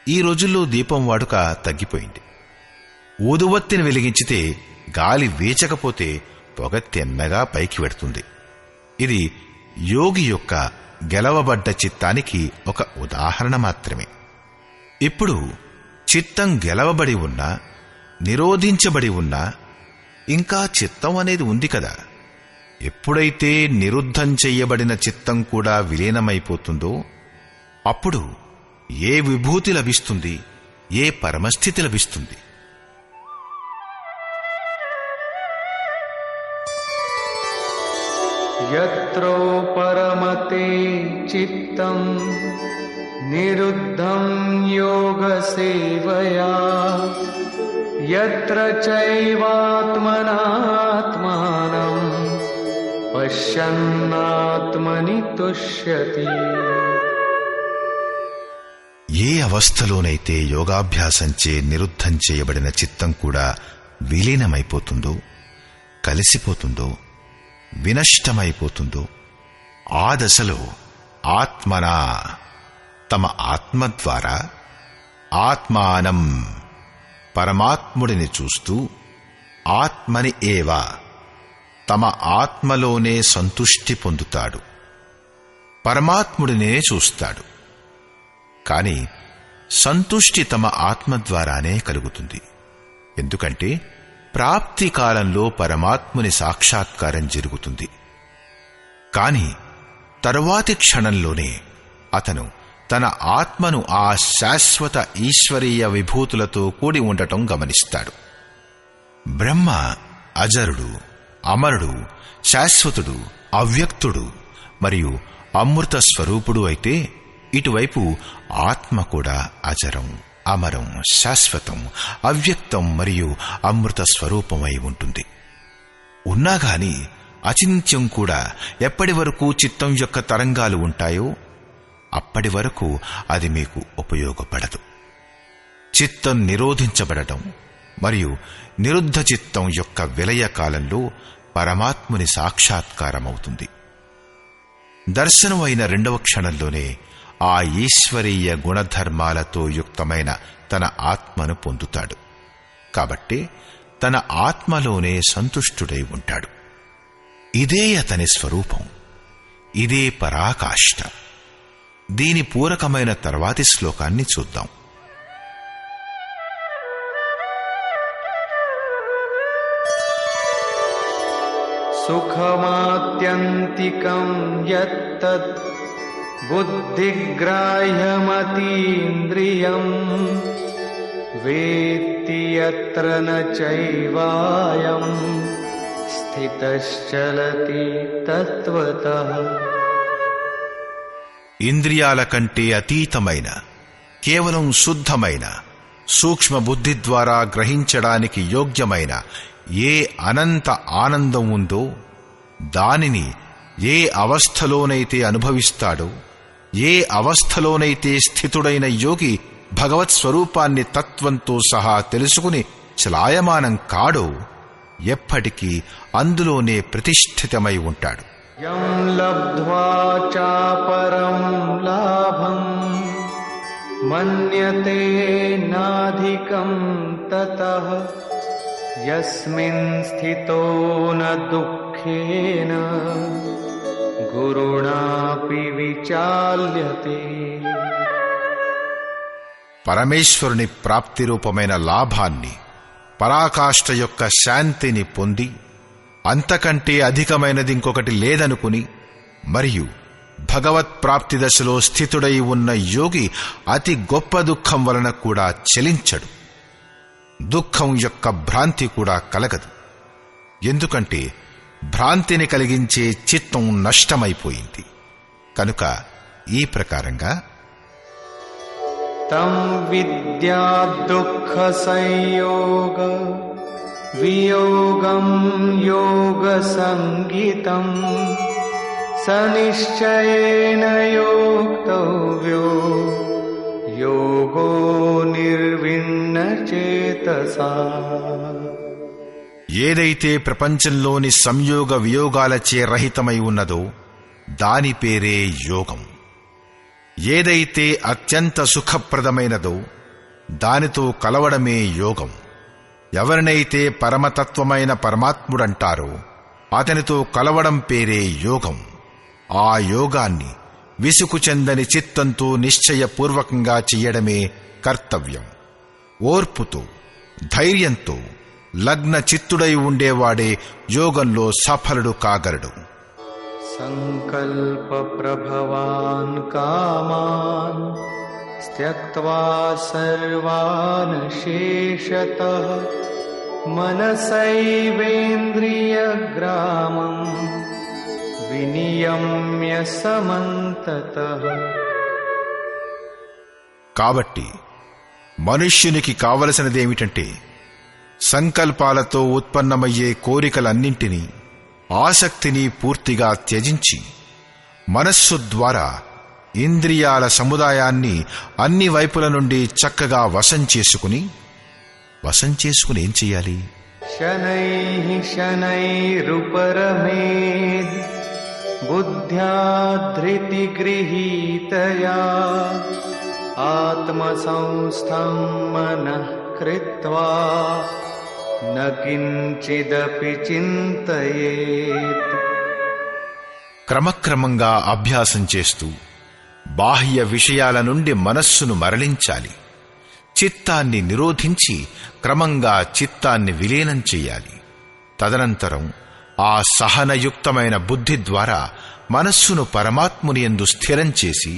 ఈ రోజుల్లో దీపం వాడుక తగ్గిపోయింది. ఊదువత్తిని వెలిగించితే గాలి వీచకపోతే పొగ తిన్నగా పైకి వెడుతుంది. ఇది యోగి యొక్క గెలవబడ్డ చిత్తానికి ఒక ఉదాహరణ మాత్రమే. ఇప్పుడు చిత్తం గెలవబడి ఉన్నా, నిరోధించబడి ఉన్నా ఇంకా చిత్తం అనేది ఉంది కదా. ఎప్పుడైతే నిరుద్ధం చెయ్యబడిన చిత్తం కూడా విలీనమైపోతుందో అప్పుడు ఏ విభూతి లభిస్తుంది, ఏ పరమస్థితి లభిస్తుంది? యత్రో పరమతే చిత్తం నిరుద్ధం యోగ సేవయా యత్ర చైవాత్మనాత్మానం పశ్యన్నాత్మని తుష్యతి. ఏ అవస్థలోనైతే యోగాభ్యాసంచే నిరుద్ధం చేయబడిన చిత్తం కూడా విలీనమైపోతుందో, కలిసిపోతుందో, వినష్టమైపోతుందో ఆ దశలో ఆత్మనా తమ ఆత్మ ద్వారా ఆత్మానం పరమాత్ముడిని చూస్తూ ఆత్మని ఏవా తమ ఆత్మలోనే సంతుష్టి పొందుతాడు, పరమాత్ముడినే చూస్తాడు. కాని సంతుష్టి తమ ఆత్మ ద్వారానే కలుగుతుంది. ఎందుకంటే ప్రాప్తి కాలంలో పరమాత్ముని సాక్షాత్కారం జరుగుతుంది. కాని తరువాతి క్షణంలోనే అతను తన ఆత్మను ఆ శాశ్వత ఈశ్వరీయ విభూతులతో కూడి ఉండటం గమనిస్తాడు. బ్రహ్మ అజరుడు, అమరుడు, శాశ్వతుడు, అవ్యక్తుడు మరియు అమృత స్వరూపుడు అయితే, ఇటువైపు ఆత్మ కూడా అజరం, అమరం, శాశ్వతం, అవ్యక్తం మరియు అమృత స్వరూపమై ఉంటుంది. ఉన్నాగాని అచింత్యం కూడా ఎప్పటి వరకు చిత్తం యొక్క తరంగాలు ఉంటాయో అప్పటి వరకు అది మీకు ఉపయోగపడదు. చిత్తం నిరోధించబడటం మరియు నిరుద్ధ చిత్తం యొక్క విలయ కాలంలో పరమాత్ముని సాక్షాత్కారమవుతుంది. దర్శనం అయిన 2వ క్షణంలోనే ఆ ఈశ్వరీయ గుణధర్మాలతో యుక్తమైన తన ఆత్మను పొందుతాడు. కాబట్టి తన ఆత్మలోనే సంతుష్టుడై ఉంటాడు. ఇదే అతని స్వరూపం, ఇదే పరాకాష్ఠ. దీని పూరకమైన తర్వాతి శ్లోకాన్ని చూద్దాం. సుఖమాత్యంతికం యత్తత్ బుద్ధిగ్రాహ్యమతీంద్రియం వేత్తి యత్ర న చైవాయం స్థితశ్చలతి తత్వతః. ఇంద్రియాల కంటే అతీతమైన, కేవలం శుద్ధమైన, సూక్ష్మ బుద్ధి ద్వారా గ్రహించడానికి యోగ్యమైన ఏ అనంత ఆనందం ఉందో దానిని ఏ అవస్థలోనైతే అనుభవిస్తాడో, ఏ అవస్థలోనైతే స్థితుడైన యోగి భగవత్ స్వరూపాన్ని తత్వంతో సహా తెలుసుకుని చలాయమానం కాడో ఎప్పటికీ అందులోనే ప్రతిష్ఠితమై ఉంటాడు. యం లబ్ధ్వా చాపరం లాభం మన్యతే నాధికం తతః యస్మిన్ స్థితో న దుఃఖేన గురుణాపి విచాల్యతే. పరమేశ్వరుని ప్రాప్తి రూపమైన లాభాన్ని, పరాకాష్ఠ యొక్క శాంతిని పొంది అంతకంటే అధికమైనది ఇంకొకటి లేదనుకుని మరియు భగవత్ ప్రాప్తి దశలో స్థితుడై ఉన్న యోగి అతి గొప్ప దుఃఖం వలన కూడా చలించడు. దుఃఖం యొక్క భ్రాంతి కూడా కలగదు. ఎందుకంటే భ్రాంతిని కలిగించే చిత్తం నష్టమైపోయింది. కనుక ఈ ప్రకారంగా తం విద్యా దుఃఖ సంయోగ వియోగం యోగ సంగీతం సనిశ్చయేన యోక్తవ్యో యోగో నిర్విణ్ణ చేతసా. ఏదైతే ప్రపంచంలోని సంయోగ వియోగాలచే రహితమై ఉన్నదో దాని పేరే యోగం. ఏదైతే అత్యంత సుఖప్రదమైనదో దానితో కలవడమే యోగం. ఎవరినైతే పరమతత్వమైన పరమాత్ముడంటారో అతనితో కలవడం పేరే యోగం. ఆ యోగాన్ని విసుగు చెందని చిత్తంతో నిశ్చయపూర్వకంగా చెయ్యడమే కర్తవ్యం. ఓర్పుతో, ధైర్యంతో లగ్న చిత్తుడై ఉండేవాడే యోగంలో సఫలుడు కాగలడు. సంకల్ప ప్రభవాన్ కామాన్ త్యక్త్వా సర్వాన్ శేషతః మనసైవేంద్రియగ్రామం వినియమ్య సమంతతః. కాబట్టి మనుష్యునికి కావలసినదేమిటంటే సంకల్పాలతో ఉత్పన్నమయ్యే కోరికలన్నింటినీ, ఆసక్తిని పూర్తిగా త్యజించి మనస్సు ద్వారా ఇంద్రియాల సముదాయాన్ని అన్ని వైపుల నుండి చక్కగా వశం చేసుకుని ఏం చెయ్యాలి? శనైః శనైరుపరమేద్ బుద్ధ్యా ధృతి గృహీతయా ఆత్మసంస్థం మనః కృత్వా న కించిదపి చింతయేత్. క్రమక్రమంగా అభ్యాసం చేస్తూ బాహ్య విషయాల నుండి మనస్సును మరలించాలి. చిత్తాన్ని నిరోధించి క్రమంగా చిత్తాన్ని విలీనం చెయ్యాలి. తదనంతరం ఆ సహనయుక్తమైన బుద్ధి ద్వారా మనస్సును పరమాత్ముని యందు స్థిరం చేసి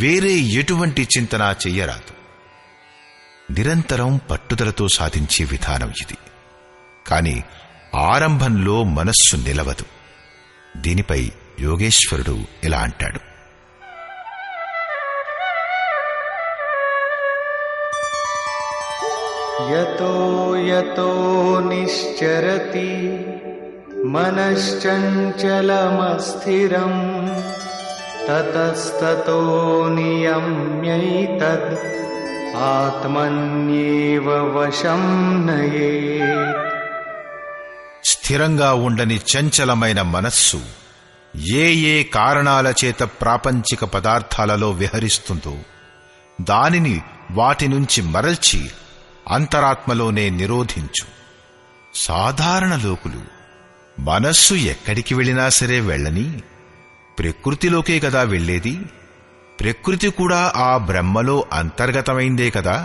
వేరే ఎటువంటి చింతన చెయ్యరాదు. నిరంతరం పట్టుదలతో సాధించే విధానం ఇది. కాని ఆరంభంలో మనస్సు నిలవదు. దీనిపై యోగేశ్వరుడు ఇలా అంటాడు: యతో యతో నిశ్చరతి మనశ్చంచలమస్థిరం తతస్తతో నియమ్యైతద్ ఆత్మన్యేవ వశం నయేత్. స్థిరంగా ఉండని చంచలమైన మనస్సు ఏ ఏ కారణాల చేత ప్రాపంచిక పదార్థాలలో విహరిస్తుందో దానిని వాటి నుంచి మరల్చి అంతరాత్మలోనే నిరోధించు. సాధారణ లోకులు మనస్సు ఎక్కడికి వెళ్ళినా సరే వెళ్ళని, ప్రకృతిలోకే కదా వెళ్ళేది. ప్రకృతి కూడా ఆ బ్రహ్మలో అంతర్గతమైందే కదా.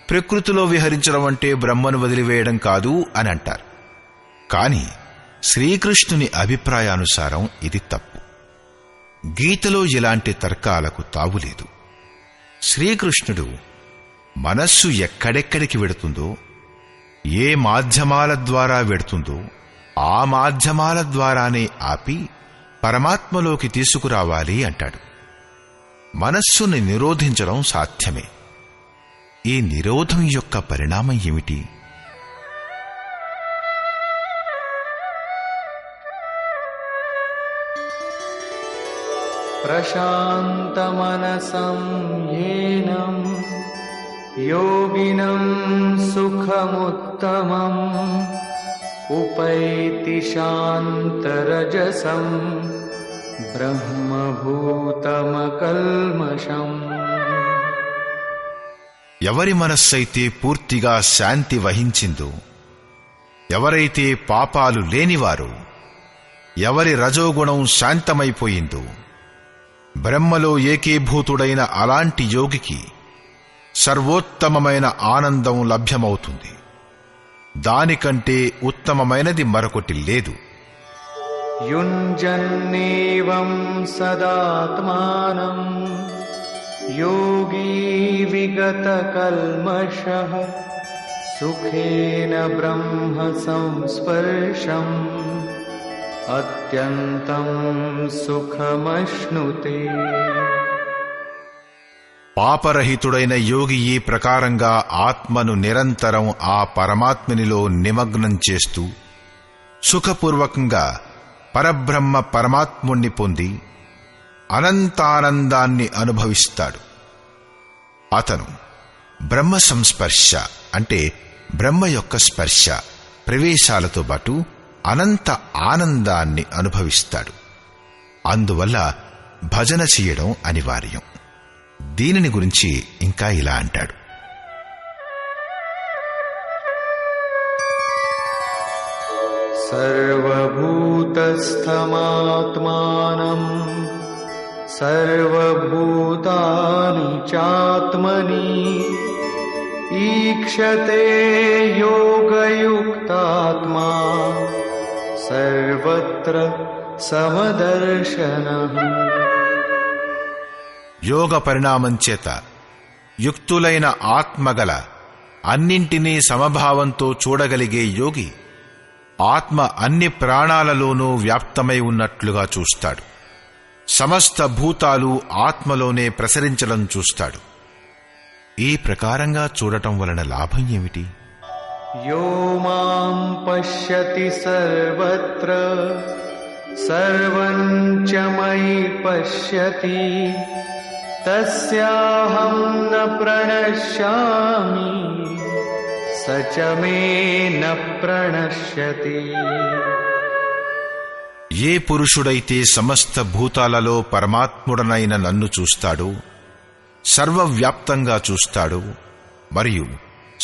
ప్రకృతిలో విహరించడం అంటే బ్రహ్మను వదిలివేయడం కాదు అని అంటారు. కాని శ్రీకృష్ణుని అభిప్రాయానుసారం ఇది తప్పు. గీతలో ఇలాంటి తర్కాలకు తావులేదు. శ్రీకృష్ణుడు మనస్సు ఎక్కడెక్కడికి వెడుతుందో, ఏ మాధ్యమాల ద్వారా వెడుతుందో ఆ మాధ్యమాల ద్వారానే ఆపి పరమాత్మలోకి తీసుకురావాలి అంటాడు. మనస్సుని నిరోధించడం సాధ్యమే. ఈ నిరోధం యొక్క పరిణామం ఏమిటి? ప్రశాంతమనసం యేనం యోగినం సుఖముత్తమం ఉపైతి శాంతరజసం బ్రహ్మభూతమకల్మషం. ఎవరి మనస్సైతే పూర్తిగా శాంతి వహించిందో, ఎవరైతే పాపాలు లేనివారో, ఎవరి రజోగుణం శాంతమైపోయిందో, బ్రహ్మలో ఏకీభూతుడైన అలాంటి యోగికి సర్వోత్తమమైన ఆనందం లభ్యమవుతుంది. దానికంటే ఉత్తమమైనది మరొకటి లేదు. యుంజన్నేవం సదాత్మానం యోగీ విగతకల్మషః సుఖేన బ్రహ్మ సంస్పర్శం అత్యంతం సుఖమశ్నుతే. పాపరహితుడైన యోగి ఈ ప్రకారంగా ఆత్మను నిరంతరం ఆ పరమాత్మనిలో నిమగ్నం చేస్తూ సుఖపూర్వకంగా పరబ్రహ్మ పరమాత్ముణ్ణి పొంది అనంతానందాన్ని అనుభవిస్తాడు. అతను బ్రహ్మ సంస్పర్శ అంటే బ్రహ్మ యొక్క స్పర్శ ప్రవేశాలతో పాటు అనంత ఆనందాన్ని అనుభవిస్తాడు. అందువల్ల భజన చేయడం అనివార్యం. దీనిని గురించి ఇంకా ఇలా అంటాడు: సర్వభూతస్థమాత్మానం సర్వభూతాని చాత్మని ఈక్షతే యోగయుక్తాత్మా సర్వత్ర సమదర్శనః. యోగ పరిణామం చేత యుక్తులైన ఆత్మగల అన్నింటినీ సమభావంతో చూడగలిగే యోగి ఆత్మ అన్ని ప్రాణాలలోనూ వ్యాప్తమై ఉన్నట్లుగా చూస్తాడు. సమస్త భూతాలు ఆత్మలోనే ప్రసరించడం చూస్తాడు. ఈ ప్రకారంగా చూడటం వలన లాభం ఏమిటి? యో మాం పశ్యతి సర్వత్ర సర్వం చ మయి పశ్యతి తస్యాహం న ప్రణశ్యామి స చ మే న ప్రణశ్యతి. ఏ పురుషుడైతే సమస్త భూతాలలో పరమాత్ముడనైన నన్ను చూస్తాడో, సర్వవ్యాప్తంగా చూస్తాడో, మరియు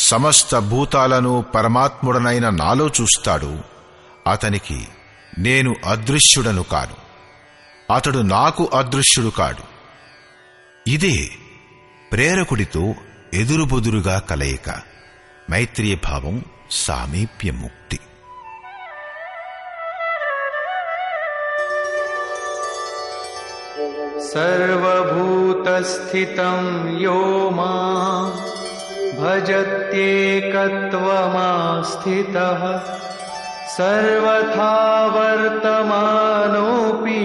సమస్త భూతాలను పరమాత్ముడనైన నాలో చూస్తాడో, అతనికి నేను అదృశ్యుడను కాను, అతడు నాకు అదృశ్యుడు కాడు. ఇదే ప్రేరకుడితో ఎదురుబొదురుగా కలయిక. మైత్రీయ భావం సామీప్య ముక్తి. సర్వభూతస్థితం యో మాం భజత్యేకత్వమాస్థితః సర్వథా వర్తమానోపి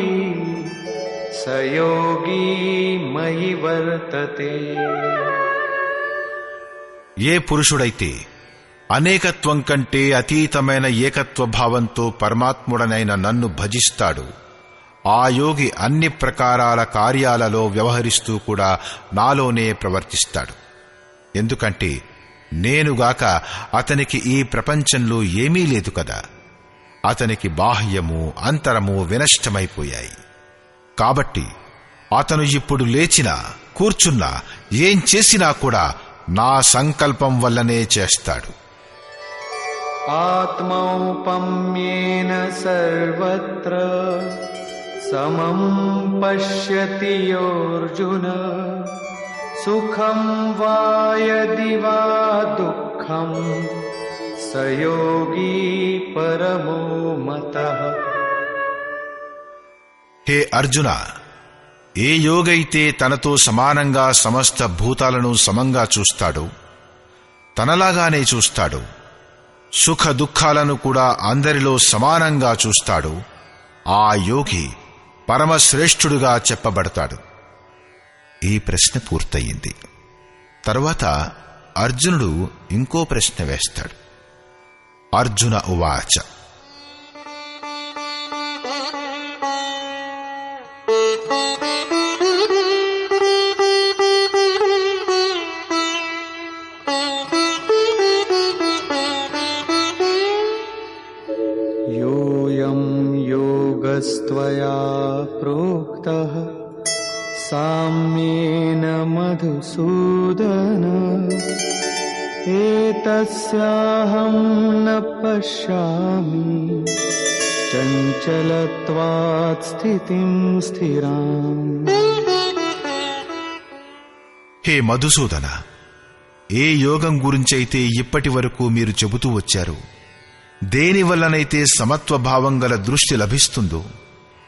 స యోగీ మయి వర్తతే. ఏ పురుషుడైతే అనేకత్వం కంటే అతీతమైన ఏకత్వ భావంతో పరమాత్ముడనైన నన్ను భజిస్తాడు, ఆ యోగి అన్ని ప్రకారాల కార్యాలలో వ్యవహరిస్తూ కూడా నాలోనే ప్రవర్తిస్తాడు. ఎందుకంటే నేనుగాక అతనికి ఈ ప్రపంచంలో ఏమీ లేదు కదా. అతనికి బాహ్యము అంతరము వినష్టమైపోయాయి. కాబట్టి అతను ఇప్పుడు లేచినా కూర్చున్నా ఏం చేసినా కూడా నా సంకల్పం వల్లనే చేస్తాడు. ఆత్మౌపమ్యేన సర్వత్ర సమం పశ్యతి యోర్జున సుఖం వా యది వా దుఃఖం స యోగీ పరమో మతః. హే అర్జున, ఏ యోగైతే తనతో సమానంగా సమస్త భూతాలను సమంగా చూస్తాడో, తనలాగానే చూస్తాడో, సుఖ దుఃఖాలను కూడా అందరిలో సమానంగా చూస్తాడో, ఆ యోగి పరమశ్రేష్ఠుడుగా చెప్పబడతాడు. ఈ ప్రశ్న పూర్తయింది. తరువాత అర్జునుడు ఇంకో ప్రశ్న వేస్తాడు. అర్జున ఉవాచ. యోయం యోగస్త్వయా ప్రోక్తః సామ్యేన మధుసూదన ఏతస్యాహం న పశ్యామి చంచలత్వాత్ స్థితిం స్థిరాం. హే మధుసూదన, ఏ యోగం గురించైతే ఇప్పటి వరకు మీరు చెబుతూ వచ్చారు, దేనివల్లనైతే సమత్వభావం గల దృష్టి లభిస్తుందో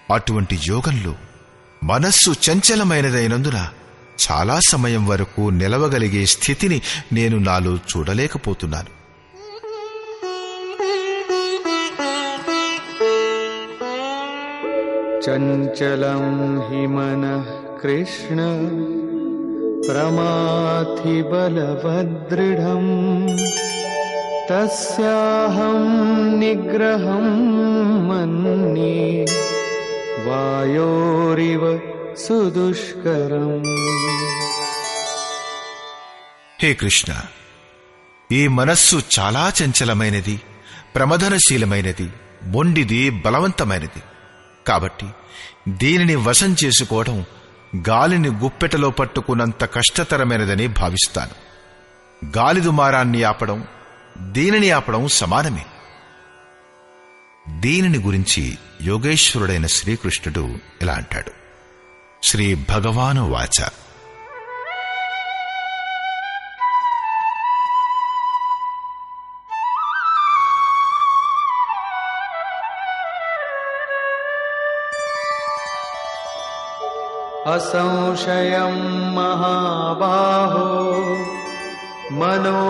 అటువంటి యోగంలో మనస్సు చంచలమైనదైనందున చాలా సమయం వరకు నిలవగలిగే స్థితిని నేను నాలో చూడలేకపోతున్నాను. చంచలం హి మనః కృష్ణ ప్రమాథి బలవదృఢం తస్యాహం నిగ్రహం మన్యే వాయోరివ సుదుష్కరం. హే కృష్ణ, ఈ మనస్సు చాలా చంచలమైనది, ప్రమదనశీలమైనది, మొండిది, బలవంతమైనది. కాబట్టి దీనిని వశం చేసుకోవడం గాలిని గుప్పెటలో పట్టుకున్నంత కష్టతరమైనదని భావిస్తాను. గాలి దుమారాన్ని ఆపడం, దీనిని ఆపడం సమానమే. దీనిని గురించి యోగేశ్వరుడైన శ్రీకృష్ణుడు ఇలా అంటాడు. శ్రీ భగవాను వాచ. అసంశయం మహాబాహో మనో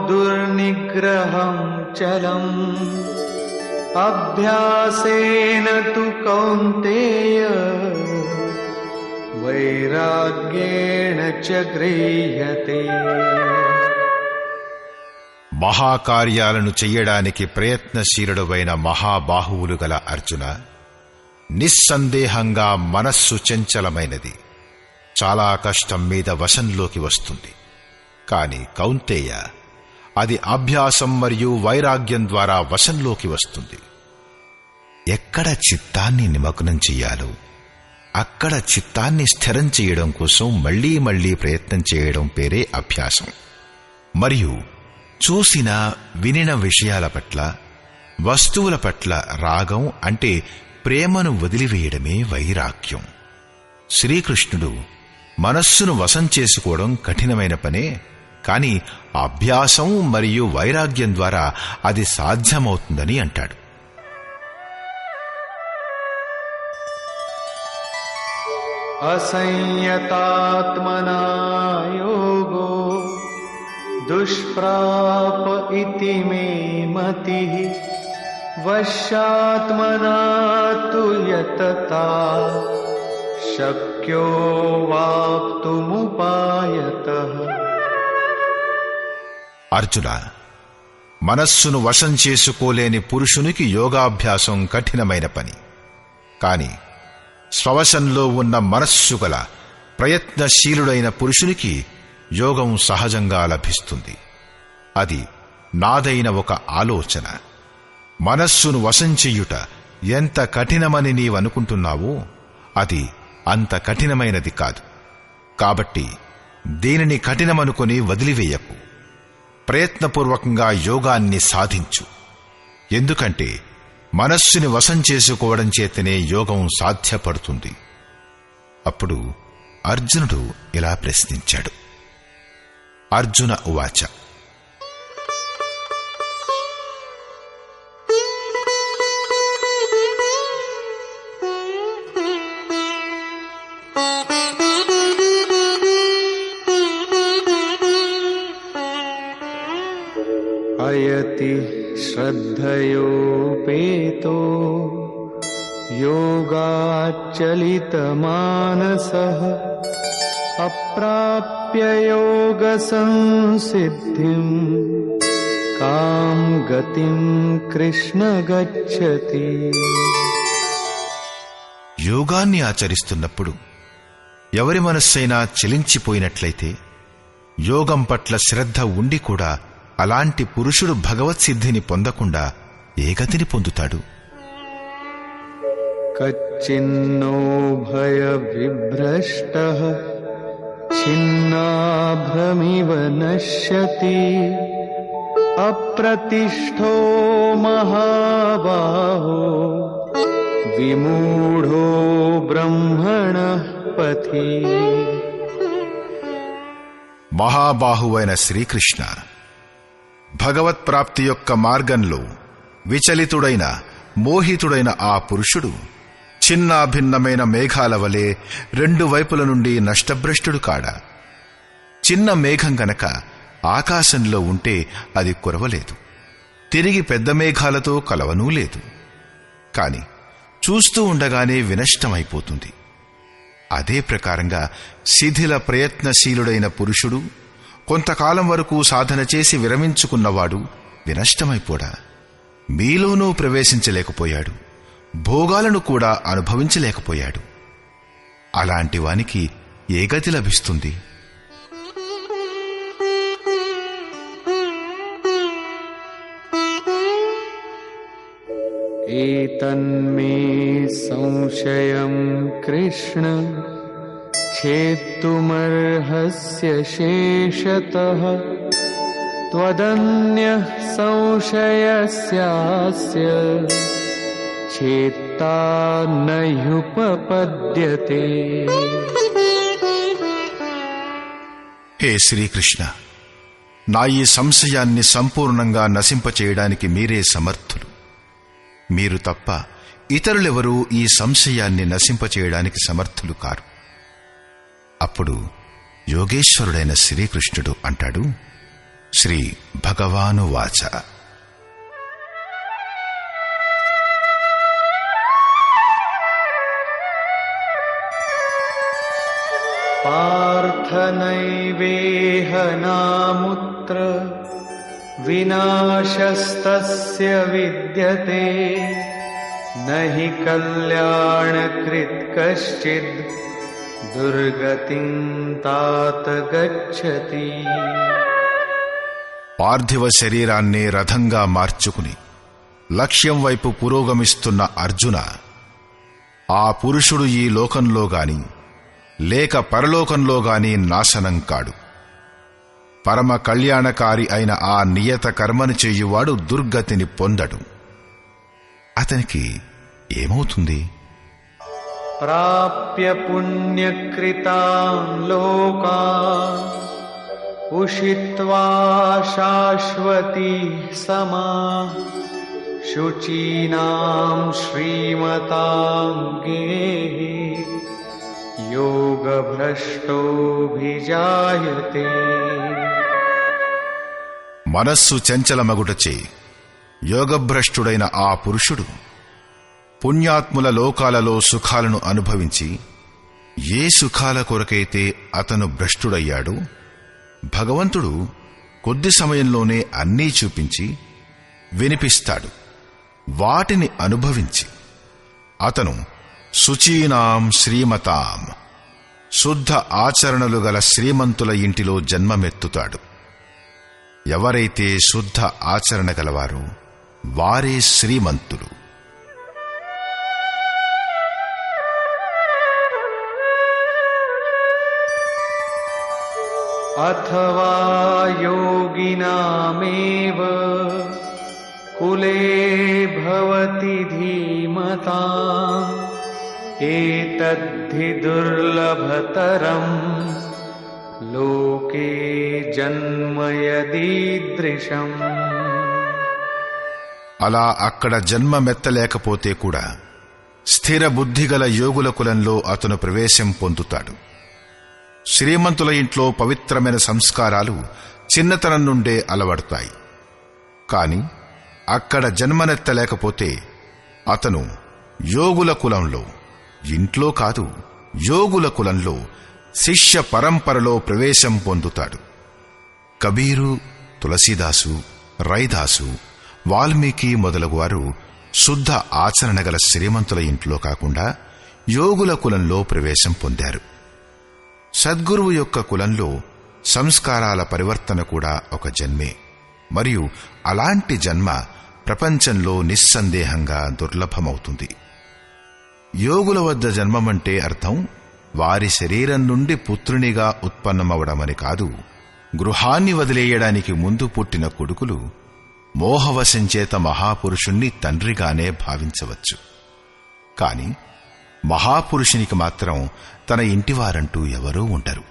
దుర్నిగ్రహం చలం అభ్యాసేన తు కౌంతేయ వైరాగ్యేణ చ గృహ్యతే. మహాకార్యాలను చెయ్యడానికి ప్రయత్నశీలుడవైన మహాబాహువులు గల అర్జున, నిస్సందేహంగా మనస్సు చంచలమైనది, చాలా కష్టం మీద వశంలోకి వస్తుంది. కాని కౌంతేయ, అది అభ్యాసం మరియు వైరాగ్యం ద్వారా వశంలోకి వస్తుంది. ఎక్కడ చిత్తాన్ని నిమగ్నం చెయ్యాలో అక్కడ చిత్తాన్ని స్థిరం చేయడం కోసం మళ్లీ మళ్లీ ప్రయత్నం చేయడం పేరే అభ్యాసం. మరియు చూసిన వినిన విషయాల పట్ల, వస్తువుల పట్ల రాగం అంటే ప్రేమను వదిలివేయడమే వైరాగ్యం. శ్రీకృష్ణుడు మనస్సును వశం చేసుకోవడం కఠినమైన పనే, కాని అభ్యాసం మరియు వైరాగ్యం ద్వారా అది సాధ్యమవుతుందని అంటాడు. असंयतात्मना योगो दुष्प्राप इति मे मतिः वश्यात्मना तु यतता शक्यो वाप्तुमुपायतः. అర్జున, మనస్సును వశం చేసుకోలేని పురుషునికి యోగాభ్యాసం కఠినమైన పని. కాని స్వవశంలో ఉన్న మనస్సు గల ప్రయత్నశీలుడైన పురుషునికి యోగం సహజంగా లభిస్తుంది. అది నాదైన ఒక ఆలోచన. మనస్సును వశం చెయ్యుట ఎంత కఠినమని నీవనుకుంటున్నావో అది అంత కఠినమైనది కాదు. కాబట్టి దీనిని కఠినమనుకొని వదిలివేయకు. ప్రయత్నపూర్వకంగా యోగాన్ని సాధించు. ఎందుకంటే మనస్సుని వశం చేసుకోవడం చేతనే యోగం సాధ్యపడుతుంది. అప్పుడు అర్జునుడు ఇలా ప్రశ్నించాడు. అర్జున ఉవాచ: अयति श्रद्धयोपेतो योगाच्चलितमानसः अप्राप्य योगसंसिद्धिम् कां गतिं कृष्ण गच्छति. యోగాన్ని ఆచరిస్తున్నప్పుడు ఎవరి మనస్సైనా చలించిపోయినట్లయితే యోగం పట్ల శ్రద్ధ ఉండి కూడా అలాంటి పురుషుడు భగవత్సిద్ధిని పొందకుండా ఏ గతిని పొందుతాడు? కచ్చిన్నో భయ విభ్రష్టః ఛిన్నాభ్రమివ నశ్యతి అప్రతిష్ఠో మహాబాహో విమూఢో బ్రహ్మణః పథి. మహాబాహువైన శ్రీకృష్ణ, భగవత్ప్రాప్తి యొక్క మార్గంలో విచలితుడైన మోహితుడైన ఆ పురుషుడు చిన్నాభిన్నమైన మేఘాల వలె రెండు వైపుల నుండి నష్టభ్రష్టుడు కాడా. చిన్న మేఘం గనక ఆకాశంలో ఉంటే అది కురవలేదు, తిరిగి పెద్ద మేఘాలతో కలవనూ లేదు. కాని చూస్తూ ఉండగానే వినష్టమైపోతుంది. అదే ప్రకారంగా శిథిల ప్రయత్నశీలుడైన పురుషుడు కొంతకాలం వరకు సాధన చేసి విరమించుకున్నవాడు వినష్టమైపోడా. మీలోనూ ప్రవేశించలేకపోయాడు, భోగాలను కూడా అనుభవించలేకపోయాడు. అలాంటి వానికి ఏ గతి లభిస్తుంది? ఏతన్మే సంశయం కృష్ణ ఛేత్తుమర్హస్య శేషతః త్వదన్యః సంశయస్యాస్య ఛేత్తా నహ్యుపపద్యతే. హే శ్రీకృష్ణ, నా ఈ సంశయాన్ని సంపూర్ణంగా నశింపచేయడానికి మీరే సమర్థులు. మీరు తప్ప ఇతరులెవరూ ఈ సంశయాన్ని నశింపచేయడానికి సమర్థులు కారు. అప్పుడు యోగేశ్వరుడైన శ్రీకృష్ణుడు అంటాడు. శ్రీ భగవానువాచ: పార్థ నైవేహ నాముత్ర వినాశస్తస్య విద్యతే నహి కళ్యాణకృత్ కశ్చిద్ దుర్గతిం తాత గచ్చతి. పార్థివ శరీరాన్ని రథంగా మార్చుకుని లక్ష్యం వైపు పురోగమిస్తున్న అర్జున, ఆ పురుషుడు ఈ లోకంలో గాని లేక పరలోకంలో గాని నాశనం కాడు. పరమ కళ్యాణకారి అయిన ఆ నియత కర్మను చెయ్యువాడు దుర్గతిని పొందడు. అతనికి ఏమవుతుంది? ప్రాప్య పుణ్యకృతాన్ లోకాన్ उषित्वा शाश्वती समा शुचीनां श्रीमतां गेः योगभ्रष्टोऽभिजायते। మనస్సు చంచలమగుటచే యోగభ్రష్టుడైన ఆ పురుషుడు పుణ్యాత్ముల లోకాలలో సుఖాలను అనుభవించి ఏ సుఖాల కొరకైతే అతను భ్రష్టుడయ్యాడో భగవంతుడు కొద్ది సమయంలోనే అన్నీ చూపించి వినిపిస్తాడు. వాటిని అనుభవించి అతను శుచీనాం శ్రీమతాం శుద్ధ ఆచరణలు గల శ్రీమంతుల ఇంటిలో జన్మమెత్తుతాడు. ఎవరైతే శుద్ధ ఆచరణ గలవారో వారే శ్రీమంతులు. अथवा योगिनामेव कुले भवति धीमताम् एतद्धि दुर्लभतरम् लोके जन्म यदीदृशम्. అలా అక్కడ జన్మమెత్తలేకపోతే కూడా స్థిర బుద్ధిగల యోగుల కులంలో అతను ప్రవేశం పొందుతాడు. శ్రీమంతుల ఇంట్లో పవిత్రమైన సంస్కారాలు చిన్నతనం నుండే అలవడతాయి. కాని అక్కడ జన్మనెత్తలేకపోతే అతను యోగుల కులంలో, ఇంట్లో కాదు యోగుల కులంలో శిష్య పరంపరలో ప్రవేశం పొందుతాడు. కబీరు, తులసీదాసు, రైదాసు, వాల్మీకి మొదలగువారు శుద్ధ ఆచరణ గల శ్రీమంతుల ఇంట్లో కాకుండా యోగుల కులంలో ప్రవేశం పొందారు. సద్గురువు యొక్క కులంలో సంస్కారాల పరివర్తన కూడా ఒక జన్మే. మరియు అలాంటి జన్మ ప్రపంచంలో నిస్సందేహంగా దుర్లభమవుతుంది. యోగుల వద్ద జన్మమంటే అర్థం వారి శరీరం నుండి పుత్రునిగా ఉత్పన్నమవడమని కాదు. గృహాన్ని వదిలేయడానికి ముందు పుట్టిన కొడుకులు మోహవశం చేత మహాపురుషుణ్ణి తండ్రిగానే భావించవచ్చు. కాని మహాపురుషునికి మాత్రం తన ఇంటివారంటూ ఎవరూ ఉండరు.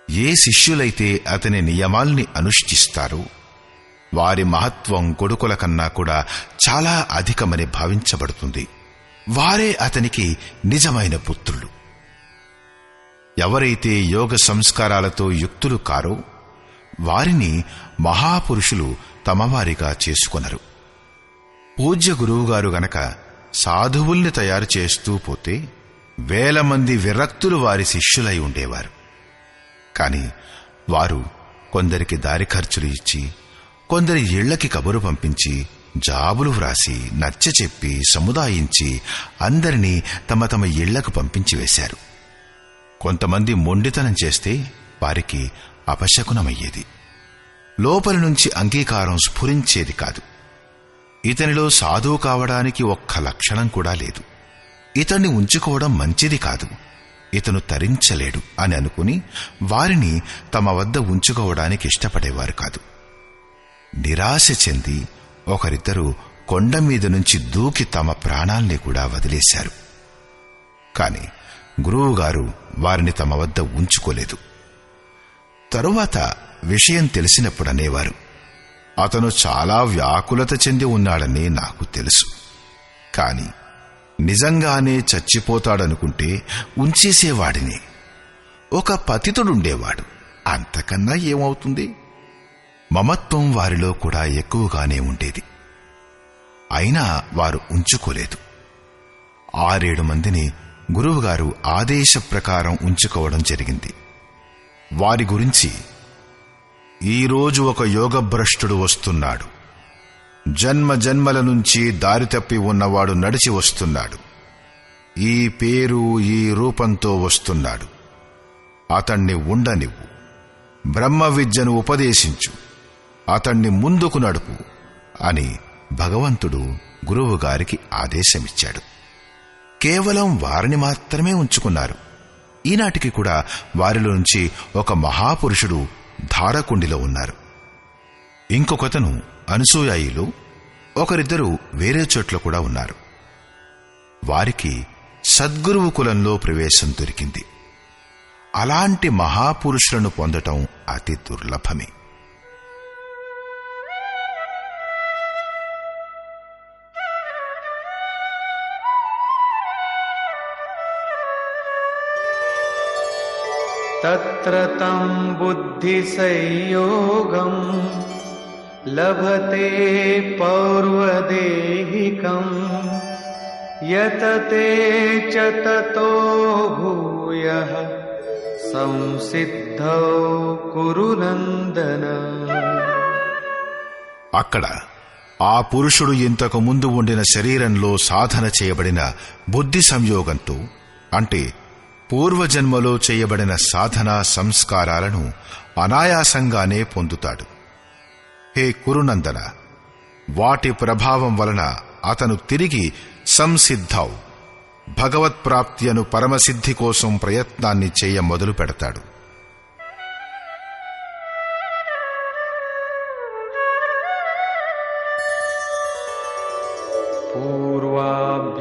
ఏ శిష్యులైతే అతని నియమాల్ని అనుష్ఠిస్తారో వారి మహత్వం కొడుకుల కన్నా కూడా చాలా అధికమని భావించబడుతుంది. వారే అతనికి నిజమైన పుత్రులు. ఎవరైతే యోగ సంస్కారాలతో యుక్తులు కారో వారిని మహాపురుషులు తమవారిగా చేసుకొనరు. పూజ్య గురువుగారు గనక సాధువుల్ని తయారు చేస్తూ పోతే వేల మంది విరక్తులు వారి శిష్యులై ఉండేవారు. కాని వారు కొందరికి దారి ఖర్చులు ఇచ్చి, కొందరి ఇళ్లకి కబురు పంపించి, జాబులు వ్రాసి, నచ్చచెప్పి, సముదాయించి అందరినీ తమ తమ ఇళ్లకు పంపించి వేశారు. కొంతమంది మొండితనం చేస్తే వారికి అపశకునమయ్యేది. లోపలి నుంచి అంగీకారం స్ఫురించేది కాదు. ఇతనిలో సాధువు కావడానికి ఒక్క లక్షణం కూడా లేదు, ఇతన్ని ఉంచుకోవడం మంచిది కాదు, ఇతను తరించలేడు అని అనుకుని వారిని తమ వద్ద ఉంచుకోవడానికి ఇష్టపడేవారు కాదు. నిరాశ చెంది ఒకరిద్దరు కొండ మీద నుంచి దూకి తమ ప్రాణాల్ని కూడా వదిలేశారు. కాని గురువుగారు వారిని తమ వద్ద ఉంచుకోలేదు. తరువాత విషయం తెలిసినప్పుడు అనేవారు, అతను చాలా వ్యాకులత చెంది ఉన్నాడని నాకు తెలుసు, కాని నిజంగానే చచ్చిపోతాడనుకుంటే ఉంచేసేవాడిని. ఒక పతితుడుండేవాడు, అంతకన్నా ఏమవుతుంది? మమత్వం వారిలో కూడా ఎక్కువగానే ఉండేది. అయినా వారు ఉంచుకోలేదు. 6-7 మందిని గురువుగారు ఆదేశ ప్రకారం ఉంచుకోవడం జరిగింది. వారి గురించి, ఈరోజు ఒక యోగభ్రష్టుడు వస్తున్నాడు, జన్మ జన్మల నుంచి దారి తప్పి ఉన్నవాడు నడిచి వస్తున్నాడు, ఈ పేరు ఈ రూపంతో వస్తున్నాడు, అతణ్ణి ఉండనివ్వు, బ్రహ్మ విద్యను ఉపదేశించు, అతణ్ణి ముందుకు నడుపు అని భగవంతుడు గురువుగారికి ఆదేశమిచ్చాడు. కేవలం వారిని మాత్రమే ఉంచుకున్నారు. ఈనాటికి కూడా వారిలో నుంచి ఒక మహాపురుషుడు ధారకుండిలో ఉన్నారు. ఇంకొకతను అనసూయాయిలో, ఒకరిద్దరు వేరే చోట్ల కూడా ఉన్నారు. వారికి సద్గురువు కులంలో ప్రవేశం దొరికింది. అలాంటి మహాపురుషులను పొందటం అతి దుర్లభమే. తత్ర తం బుద్ధిసంయోగం లభతే పౌర్వదేహికం యతతే చ తతో భూయః సంసిద్ధౌ కురు నందన. అక్కడ ఆ పురుషుడు ఇంతకు ముందు ఉండిన శరీరంలో సాధన చేయబడిన బుద్ధి సంయోగంతో, అంటే పూర్వజన్మలో చేయబడిన సాధనా సంస్కారాలను అనాయాసంగానే పొందుతాడు. హే కురునందన, వాటి ప్రభావం వలన అతను తిరిగి సంసిద్ధౌ, భగవత్ప్రాప్తి అను పరమసిద్ధి కోసం ప్రయత్నాన్ని చేయ మొదలు పెడతాడు.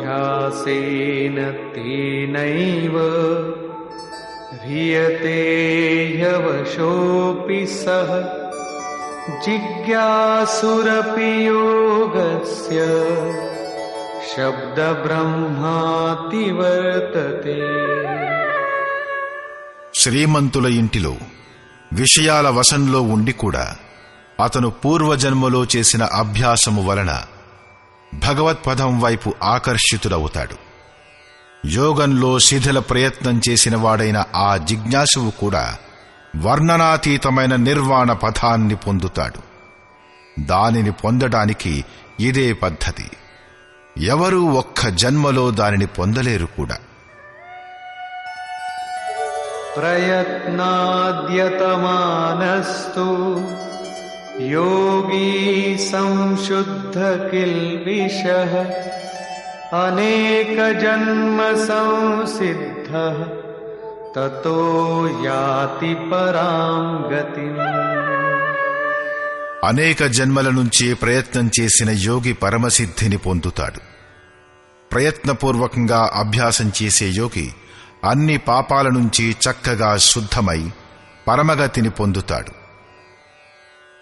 పూర్వాభ్యాసేన తేనైవ హ్రియతే హ్యవశోऽపి సః జిజ్ఞాసురపి యోగస్య శబ్ద బ్రహ్మాతి వర్తతే. శ్రీమంతుల ఇంటిలో విషయాల వశంలో ఉండి కూడా అతను పూర్వజన్మలో చేసిన అభ్యాసము వలన భగవత్పదం వైపు ఆకర్షితుడవుతాడు. యోగంలో శిథిల ప్రయత్నం చేసిన వాడైన ఆ జిజ్ఞాసువు కూడా వర్ణనాతీతమైన నిర్వాణ పథాన్ని పొందుతాడు. దానిని పొందడానికి ఇదే పద్ధతి. ఎవరూ ఒక్క జన్మలో దానిని పొందలేరు కూడా. ప్రయత్నాద్యతమానస్తు యోగీ సంశుద్ధ కిల్బిషః అనేక జన్మ సంసిద్ధః తతో యాతి పరాం గతిం. అనేక జన్మల నుంచి ప్రయత్నం చేసిన యోగి పరమసిద్ధిని పొందుతాడు. ప్రయత్నపూర్వకంగా అభ్యాసం చేసే యోగి అన్ని పాపాల నుంచి చక్కగా శుద్ధమై పరమగతిని పొందుతాడు.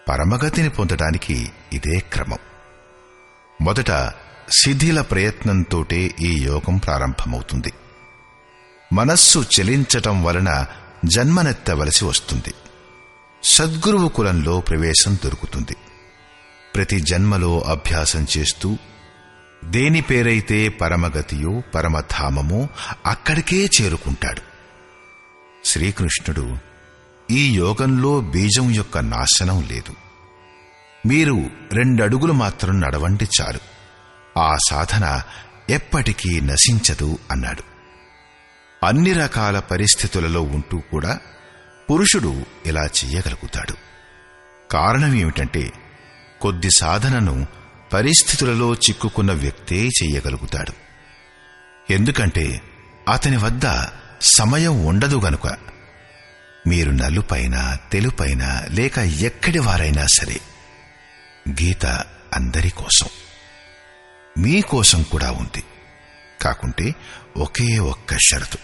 పరమగతిని పొందడానికి ఇదే క్రమం. మొదట శిథిల ప్రయత్నంతోటే ఈ యోగం ప్రారంభమవుతుంది. మనస్సు చలించటం వలన జన్మనెత్తవలసి వస్తుంది. సద్గురువు కులంలో ప్రవేశం దొరుకుతుంది. ప్రతి జన్మలో అభ్యాసం చేస్తూ దేని పేరైతే పరమగతియో పరమధామమో అక్కడికే చేరుకుంటాడు. శ్రీకృష్ణుడు ఈ యోగంలో బీజం యొక్క నాశనం లేదు. మీరు 2 అడుగులు మాత్రం నడవండి చాలు, ఆ సాధన ఎప్పటికీ నశించదు అన్నాడు. అన్ని రకాల పరిస్థితులలో ఉంటూ కూడా పురుషుడు ఇలా చెయ్యగలుగుతాడు. కారణమేమిటంటే కొద్ది సాధనను పరిస్థితులలో చిక్కుకున్న వ్యక్తే చెయ్యగలుగుతాడు. ఎందుకంటే అతని వద్ద సమయం ఉండదు గనుక. మీరు నలుపైన తెలుపైన లేక ఎక్కడి వారైనా సరే, గీత అందరి కోసం, మీకోసం కూడా ఉంది. కాకుంటే ఒకే ఒక్క షరతు.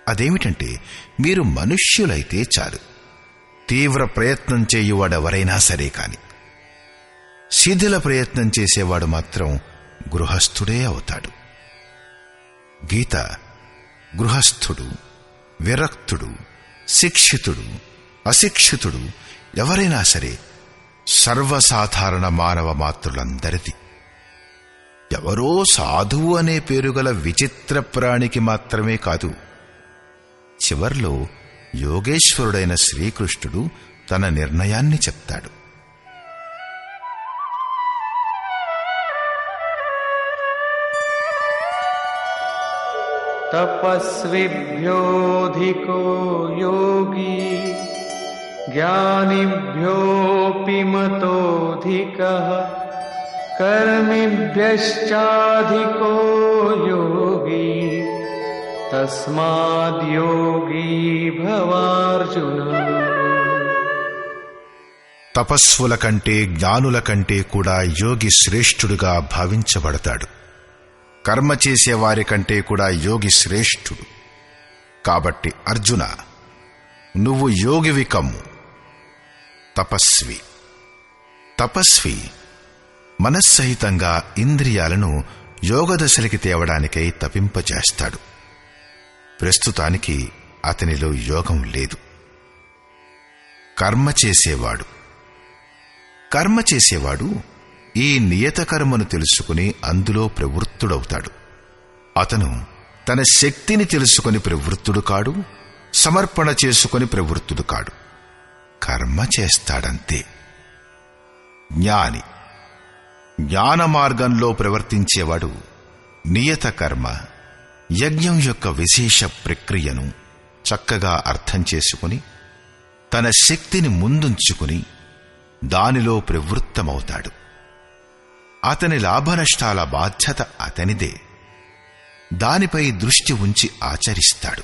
అదేమిటంటే మీరు మనుష్యులైతే చాలు. తీవ్ర ప్రయత్నం చేయువాడెవరైనా సరే కాని. శిథిల ప్రయత్నం చేసేవాడు మాత్రం గృహస్థుడే అవుతాడు. గీత గృహస్థుడు, విరక్తుడు, శిక్షితుడు, అశిక్షితుడు ఎవరైనా సరే సర్వసాధారణ మానవ మాతృలందరిది. ఎవరో సాధువు అనే పేరుగల విచిత్ర ప్రాణికి మాత్రమే కాదు. చివర్లో యోగేశ్వరుడైన శ్రీకృష్ణుడు తన నిర్ణయాన్ని చెప్తాడు. తపస్విభ్యోధికో యోగి జ్ఞానిభ్యోऽపి మతోధికః కర్మిభ్యశ్చాధికో యోగి తస్మాద్యోగీ భవార్జున. తపస్సుల కంటే జ్ఞానుల కంటే కూడా యోగి శ్రేష్ఠుడుగా భావించబడతాడు. కర్మ చేసేవారి కంటే కూడా యోగి శ్రేష్ఠుడు. కాబట్టి అర్జున, నువ్వు యోగివి కమ్ము. తపస్వి. తపస్వి మనస్సహితంగా ఇంద్రియాలను యోగదశలకి తేవడానికై తపింపచేస్తాడు. ప్రస్తుతానికి అతనిలో యోగం లేదు. కర్మ చేసేవాడు. కర్మ చేసేవాడు ఈ నియత కర్మను తెలుసుకుని అందులో ప్రవృత్తుడవుతాడు. అతను తన శక్తిని తెలుసుకుని ప్రవృత్తుడు కాడు, సమర్పణ చేసుకుని ప్రవృత్తుడు కాడు. కర్మ చేస్తాడంతే. జ్ఞాని. జ్ఞాన మార్గంలో ప్రవర్తించేవాడు నియత కర్మ, యజ్ఞం యొక్క విశేష ప్రక్రియను చక్కగా అర్థం చేసుకుని తన శక్తిని ముందుంచుకుని దానిలో ప్రవృత్తమవుతాడు. అతని లాభనష్టాల బాధ్యత అతనిదే. దానిపై దృష్టి ఉంచి ఆచరిస్తాడు.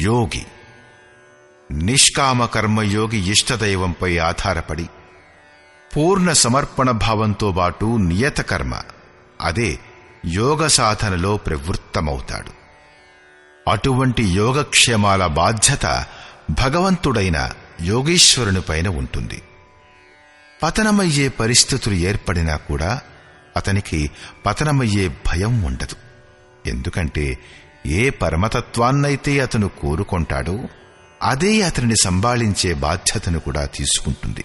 యోగి. నిష్కామ కర్మయోగి ఇష్టదైవంపై ఆధారపడి పూర్ణ సమర్పణ భావంతో పాటు నియత కర్మ, అదే యోగ సాధనలో ప్రవృత్తమవుతాడు. అటువంటి యోగక్షేమాల బాధ్యత భగవంతుడైన యోగీశ్వరునిపైన ఉంటుంది. పతనమయ్యే పరిస్థితులు ఏర్పడినా కూడా అతనికి పతనమయ్యే భయం ఉండదు. ఎందుకంటే ఏ పరమతత్వాన్నైతే అతను కోరుకొంటాడో అదే అతనిని సంభాళించే బాధ్యతను కూడా తీసుకుంటుంది.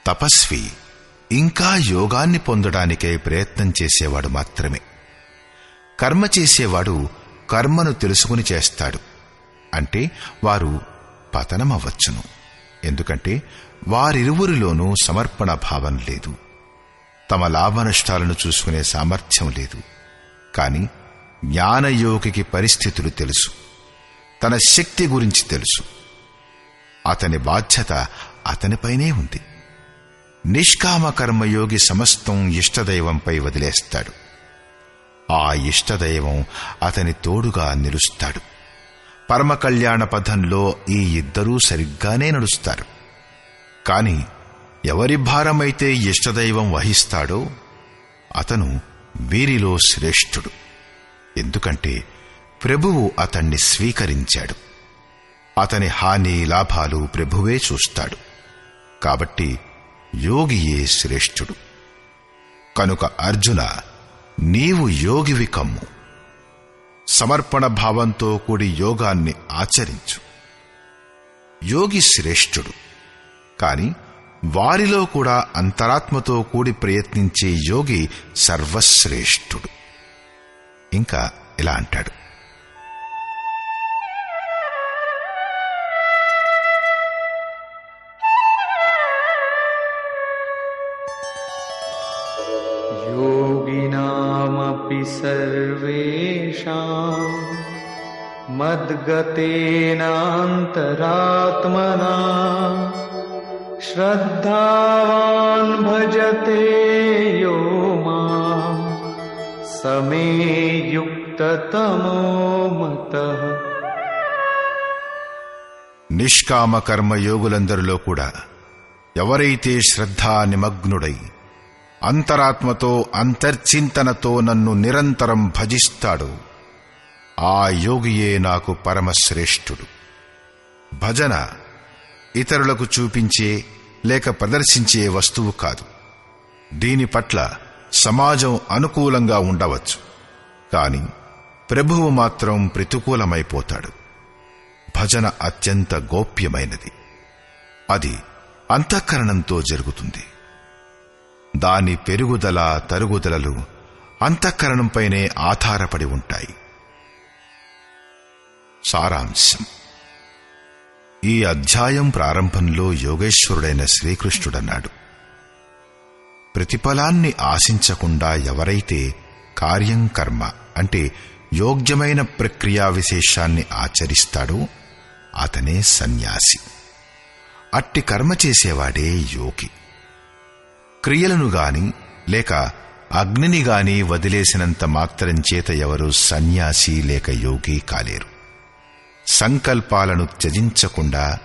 తపస్వి ఇంకా యోగాన్ని పొందడానికై ప్రయత్నం చేసేవాడు మాత్రమే. కర్మ చేసేవాడు కర్మను తెలుసుకుని చేస్తాడు. అంటే వారు పతనమవ్వచ్చును. ఎందుకంటే వారిరువురిలోనూ సమర్పణ భావం లేదు. తమ లాభనష్టాలను చూసుకునే సామర్థ్యం లేదు. కాని జ్ఞానయోగికి పరిస్థితులు తెలుసు. తన శక్తి గురించి తెలుసు. అతని బాధ్యత అతనిపైనే ఉంది. నిష్కామ కర్మయోగి సమస్తం ఇష్టదైవంపై వదిలేస్తాడు. ఆ ఇష్టదైవం అతని తోడుగా నిలుస్తాడు. పరమ కళ్యాణ పథంలో ఈ ఇద్దరూ సరిగ్గానే నడుస్తారు. కాని ఎవరి భారమైతే ఇష్టదైవం వహిస్తాడో అతను వీరిలో శ్రేష్ఠుడు. ఎందుకంటే ప్రభువు అతణ్ణి స్వీకరించాడు. అతని హాని లాభాలు ప్రభువే చూస్తాడు. కాబట్టి యోగియే శ్రేష్ఠుడు. కనుక అర్జున, నీవు యోగివి కమ్ము. సమర్పణ భావంతో కూడి యోగాన్ని ఆచరించు. యోగి శ్రేష్ఠుడు. కాని వారిలో కూడా అంతరాత్మతో కూడి ప్రయత్నించే యోగి సర్వశ్రేష్ఠుడు. ఇంకా ఇలా అంటాడు: योगिनामपि सर्वेषां मद्गतेनान्तरात्मना श्रद्धावान् भजते यो मां समे युक्ततमो मतः. నిష్కామ కర్మయోగులందరిలో కూడా ఎవరైతే శ్రద్ధా నిమగ్నుడై అంతరాత్మతో అంతర్చింతనతో నన్ను నిరంతరం భజిస్తాడో ఆ యోగియే నాకు పరమశ్రేష్ఠుడు. భజన ఇతరులకు చూపించే లేక ప్రదర్శించే వస్తువు కాదు. దీని పట్ల సమాజం అనుకూలంగా ఉండవచ్చు, కాని ప్రభువు మాత్రం ప్రతికూలమైపోతాడు. భజన అత్యంత గోప్యమైనది. అది అంతఃకరణంతో జరుగుతుంది. దాని పెరుగుదల తరుగుదలలు అంతఃకరణంపైనే ఆధారపడి ఉంటాయి. సారాంశం: ఈ అధ్యాయం ప్రారంభంలో యోగేశ్వరుడైన శ్రీకృష్ణుడన్నాడు, ప్రతిఫలాన్ని ఆశించకుండా ఎవరైతే కార్యం కర్మ అంటే యోగ్యమైన ప్రక్రియా విశేషాన్ని ఆచరిస్తాడో అతనే సన్యాసి. అట్టి కర్మ చేసేవాడే యోగి. క్రియలను గాని లేక అగ్నిని గాని వదిలేసినంత మాత్రం చేత ఎవరూ సన్యాసి లేక యోగి కాలేరు. సంకల్పాలను త్యజించకుండా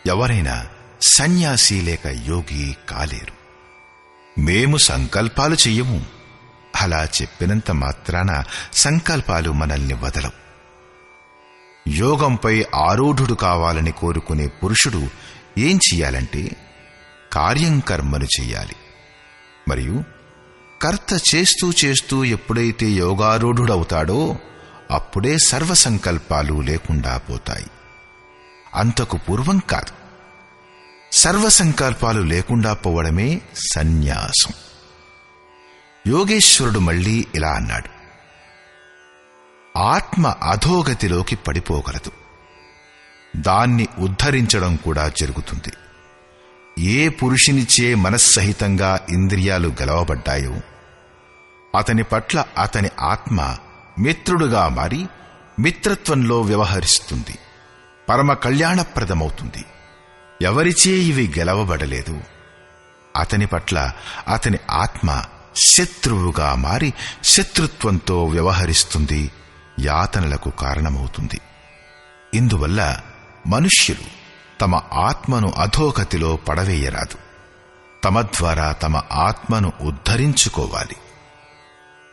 ఎవరైనా సన్యాసి లేక యోగి కాలేరు. మేము సంకల్పాలు చెయ్యము, అలా చెప్పినంత మాత్రాన సంకల్పాలు మనల్ని వదలవు. యోగంపై ఆరూఢుడు కావాలని కోరుకునే పురుషుడు ఏం చెయ్యాలంటే కార్యం కర్మను చెయ్యాలి. మరియు కర్త చేస్తూ చేస్తూ ఎప్పుడైతే యోగారూఢుడవుతాడో అప్పుడే సర్వసంకల్పాలు లేకుండా పోతాయి. అంతకు పూర్వం కాదు. సర్వసంకల్పాలు లేకుండా పోవడమే సన్యాసం. యోగేశ్వరుడు మళ్లీ ఇలా అన్నాడు: ఆత్మ అధోగతిలోకి పడిపోగలదు. దాన్ని ఉద్ధరించడం కూడా జరుగుతుంది. ఏ పురుషునిచే మనస్సహితంగా ఇంద్రియాలు గెలవబడ్డాయో అతని పట్ల అతని ఆత్మ మిత్రుడుగా మారి మిత్రత్వంలో వ్యవహరిస్తుంది. పరమ కళ్యాణప్రదమవుతుంది. ఎవరిచే ఇవి గెలవబడలేదు అతని పట్ల అతని ఆత్మ శత్రువుగా మారి శత్రుత్వంతో వ్యవహరిస్తుంది, యాతనలకు కారణమవుతుంది. ఇందువల్ల మనుష్యులు తమ ఆత్మను అధోగతిలో పడవేయరాదు. తమ ద్వారా తమ ఆత్మను ఉద్ధరించుకోవాలి.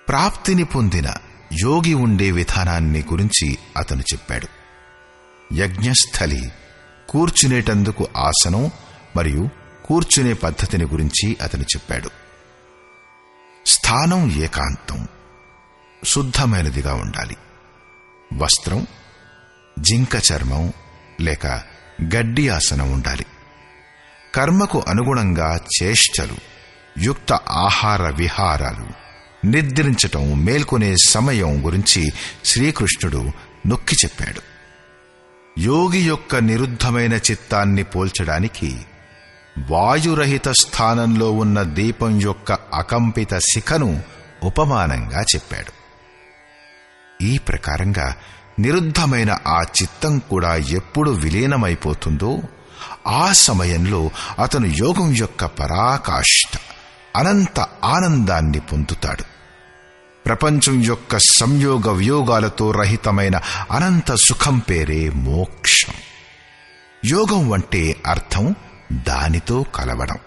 ప్రాప్తిని పొందిన యోగి ఉండే విధానాన్ని గురించి అతను చెప్పాడు. యజ్ఞస్థలి, కూర్చునేటందుకు ఆసనం మరియు కూర్చునే పద్ధతిని గురించి అతను చెప్పాడు. స్థానం ఏకాంతం, శుద్ధమైనదిగా ఉండాలి. వస్త్రం జింక చర్మం లేక గడ్డి ఆసనం ఉండాలి. కర్మకు అనుగుణంగా చేష్టలు, యుక్త ఆహార విహారాలు, నిద్రించటం, మేల్కొనే సమయం గురించి శ్రీకృష్ణుడు నొక్కి చెప్పాడు. యోగి యొక్క నిరుద్ధమైన చిత్తాన్ని పోల్చడానికి వాయురహిత స్థానంలో ఉన్న దీపం యొక్క అకంపిత శిఖను ఉపమానంగా చెప్పాడు. ఈ ప్రకారంగా నిరుద్ధమైన ఆ చిత్తం కూడా ఎప్పుడు విలీనమైపోతుందో ఆ సమయంలో అతను యోగం యొక్క పరాకాష్ఠ అనంత ఆనందాన్ని పొందుతాడు. ప్రపంచం యొక్క సంయోగ వియోగాలతో రహితమైన అనంత సుఖం పేరే మోక్షం. యోగం అంటే అర్థం దానితో కలవడం.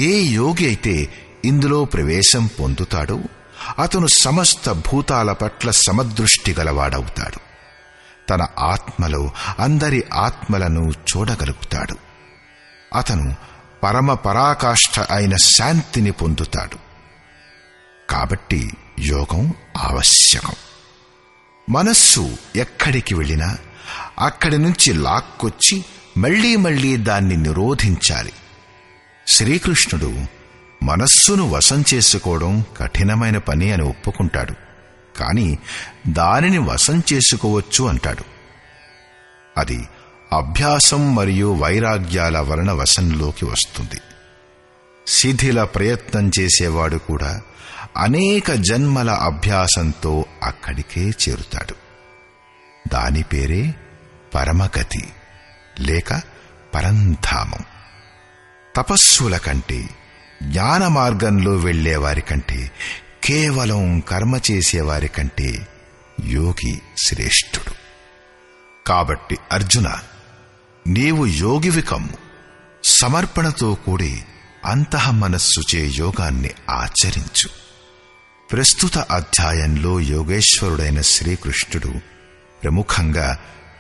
ఏ యోగి అయితే ఇందులో ప్రవేశం పొందుతాడో అతను సమస్త భూతాల పట్ల సమదృష్టి గలవాడవుతాడు. తన ఆత్మలో అందరి ఆత్మలను చూడగలుగుతాడు. అతను పరమ పరాకాష్ఠ అయిన శాంతిని పొందుతాడు. కాబట్టి యోగం ఆవశ్యకం. మనస్సు ఎక్కడికి వెళ్ళినా అక్కడి నుంచి లాక్కొచ్చి మళ్లీ మళ్లీ దాన్ని నిరోధించాలి. శ్రీకృష్ణుడు మనస్సును వశం చేసుకోవడం కఠినమైన పని అని ఒప్పుకుంటాడు. కాని దానిని వశం చేసుకోవచ్చు అంటాడు. అది అభ్యాసం మరియు వైరాగ్యాల వలన వశంలోకి వస్తుంది. శిథిల ప్రయత్నం చేసేవాడు కూడా అనేక జన్మల అభ్యాసంతో అక్కడికే చేరుతాడు. దాని పేరే పరమగతి లేక పరంధామం. తపస్సుల కంటే, జ్ఞాన మార్గంలో వెళ్లేవారి కంటే, కేవలం కర్మ చేసేవారి కంటే యోగి శ్రేష్ఠుడు. కాబట్టి అర్జున, నీవు యోగివి కమ్ము. సమర్పణతో కూడి అంతఃమనస్సుచే యోగాన్ని ఆచరించు. ప్రస్తుత అధ్యాయంలో యోగేశ్వరుడైన శ్రీకృష్ణుడు ప్రముఖంగా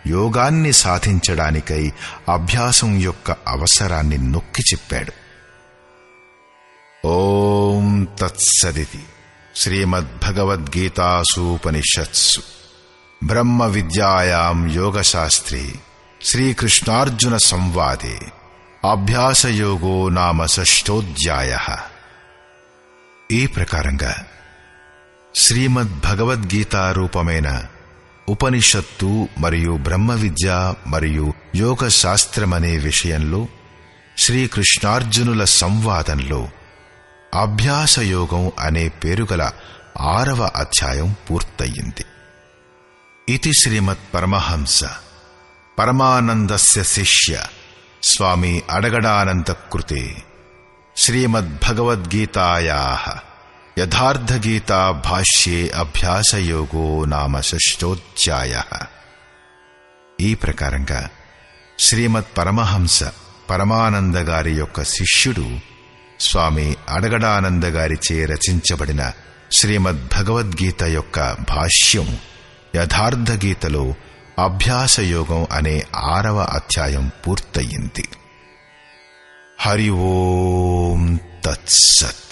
యోగాన్ని సాధించడానికై అభ్యాసం యొక్క అవసరాన్ని నొక్కి చెప్పాడు. ఓం తత్సదితి శ్రీమద్భగవద్గీతాసూపనిషత్సు బ్రహ్మ విద్యాయాం యోగశాస్త్రే శ్రీకృష్ణార్జున సంవాదే అభ్యాసయోగో నామ షష్ఠోధ్యాయః. ఈ ప్రకారంగా శ్రీమద్భగవద్గీత రూపమైన ఉపనిషత్తు మరియు బ్రహ్మ విద్య మరియు యోగ శాస్త్రమనే విషయంలో శ్రీకృష్ణార్జునుల సంవాదంలో అభ్యాసయోగం అనే పేరుగల 6వ అధ్యాయం పూర్తయింది. ఇది శ్రీమత్ పరమహంస పరమానందస్య శిష్య స్వామి అడగడానంద కృతే శ్రీమద్భగవద్గీతాయాః యథార్థగీతా భాష్యే అభ్యాసయోగో నామ షష్ఠోధ్యాయః. ఈ ప్రకారంగా శ్రీమత్ పరమహంస పరమానంద గారి యొక్క శిష్యుడు స్వామి అడగడానంద గారిచే రచించబడిన శ్రీమద్భగవద్గీత యొక్క భాష్యం యథార్థగీతలో అభ్యాసయోగం అనే 6వ అధ్యాయం పూర్తయింది. హరి ఓం తత్సత్.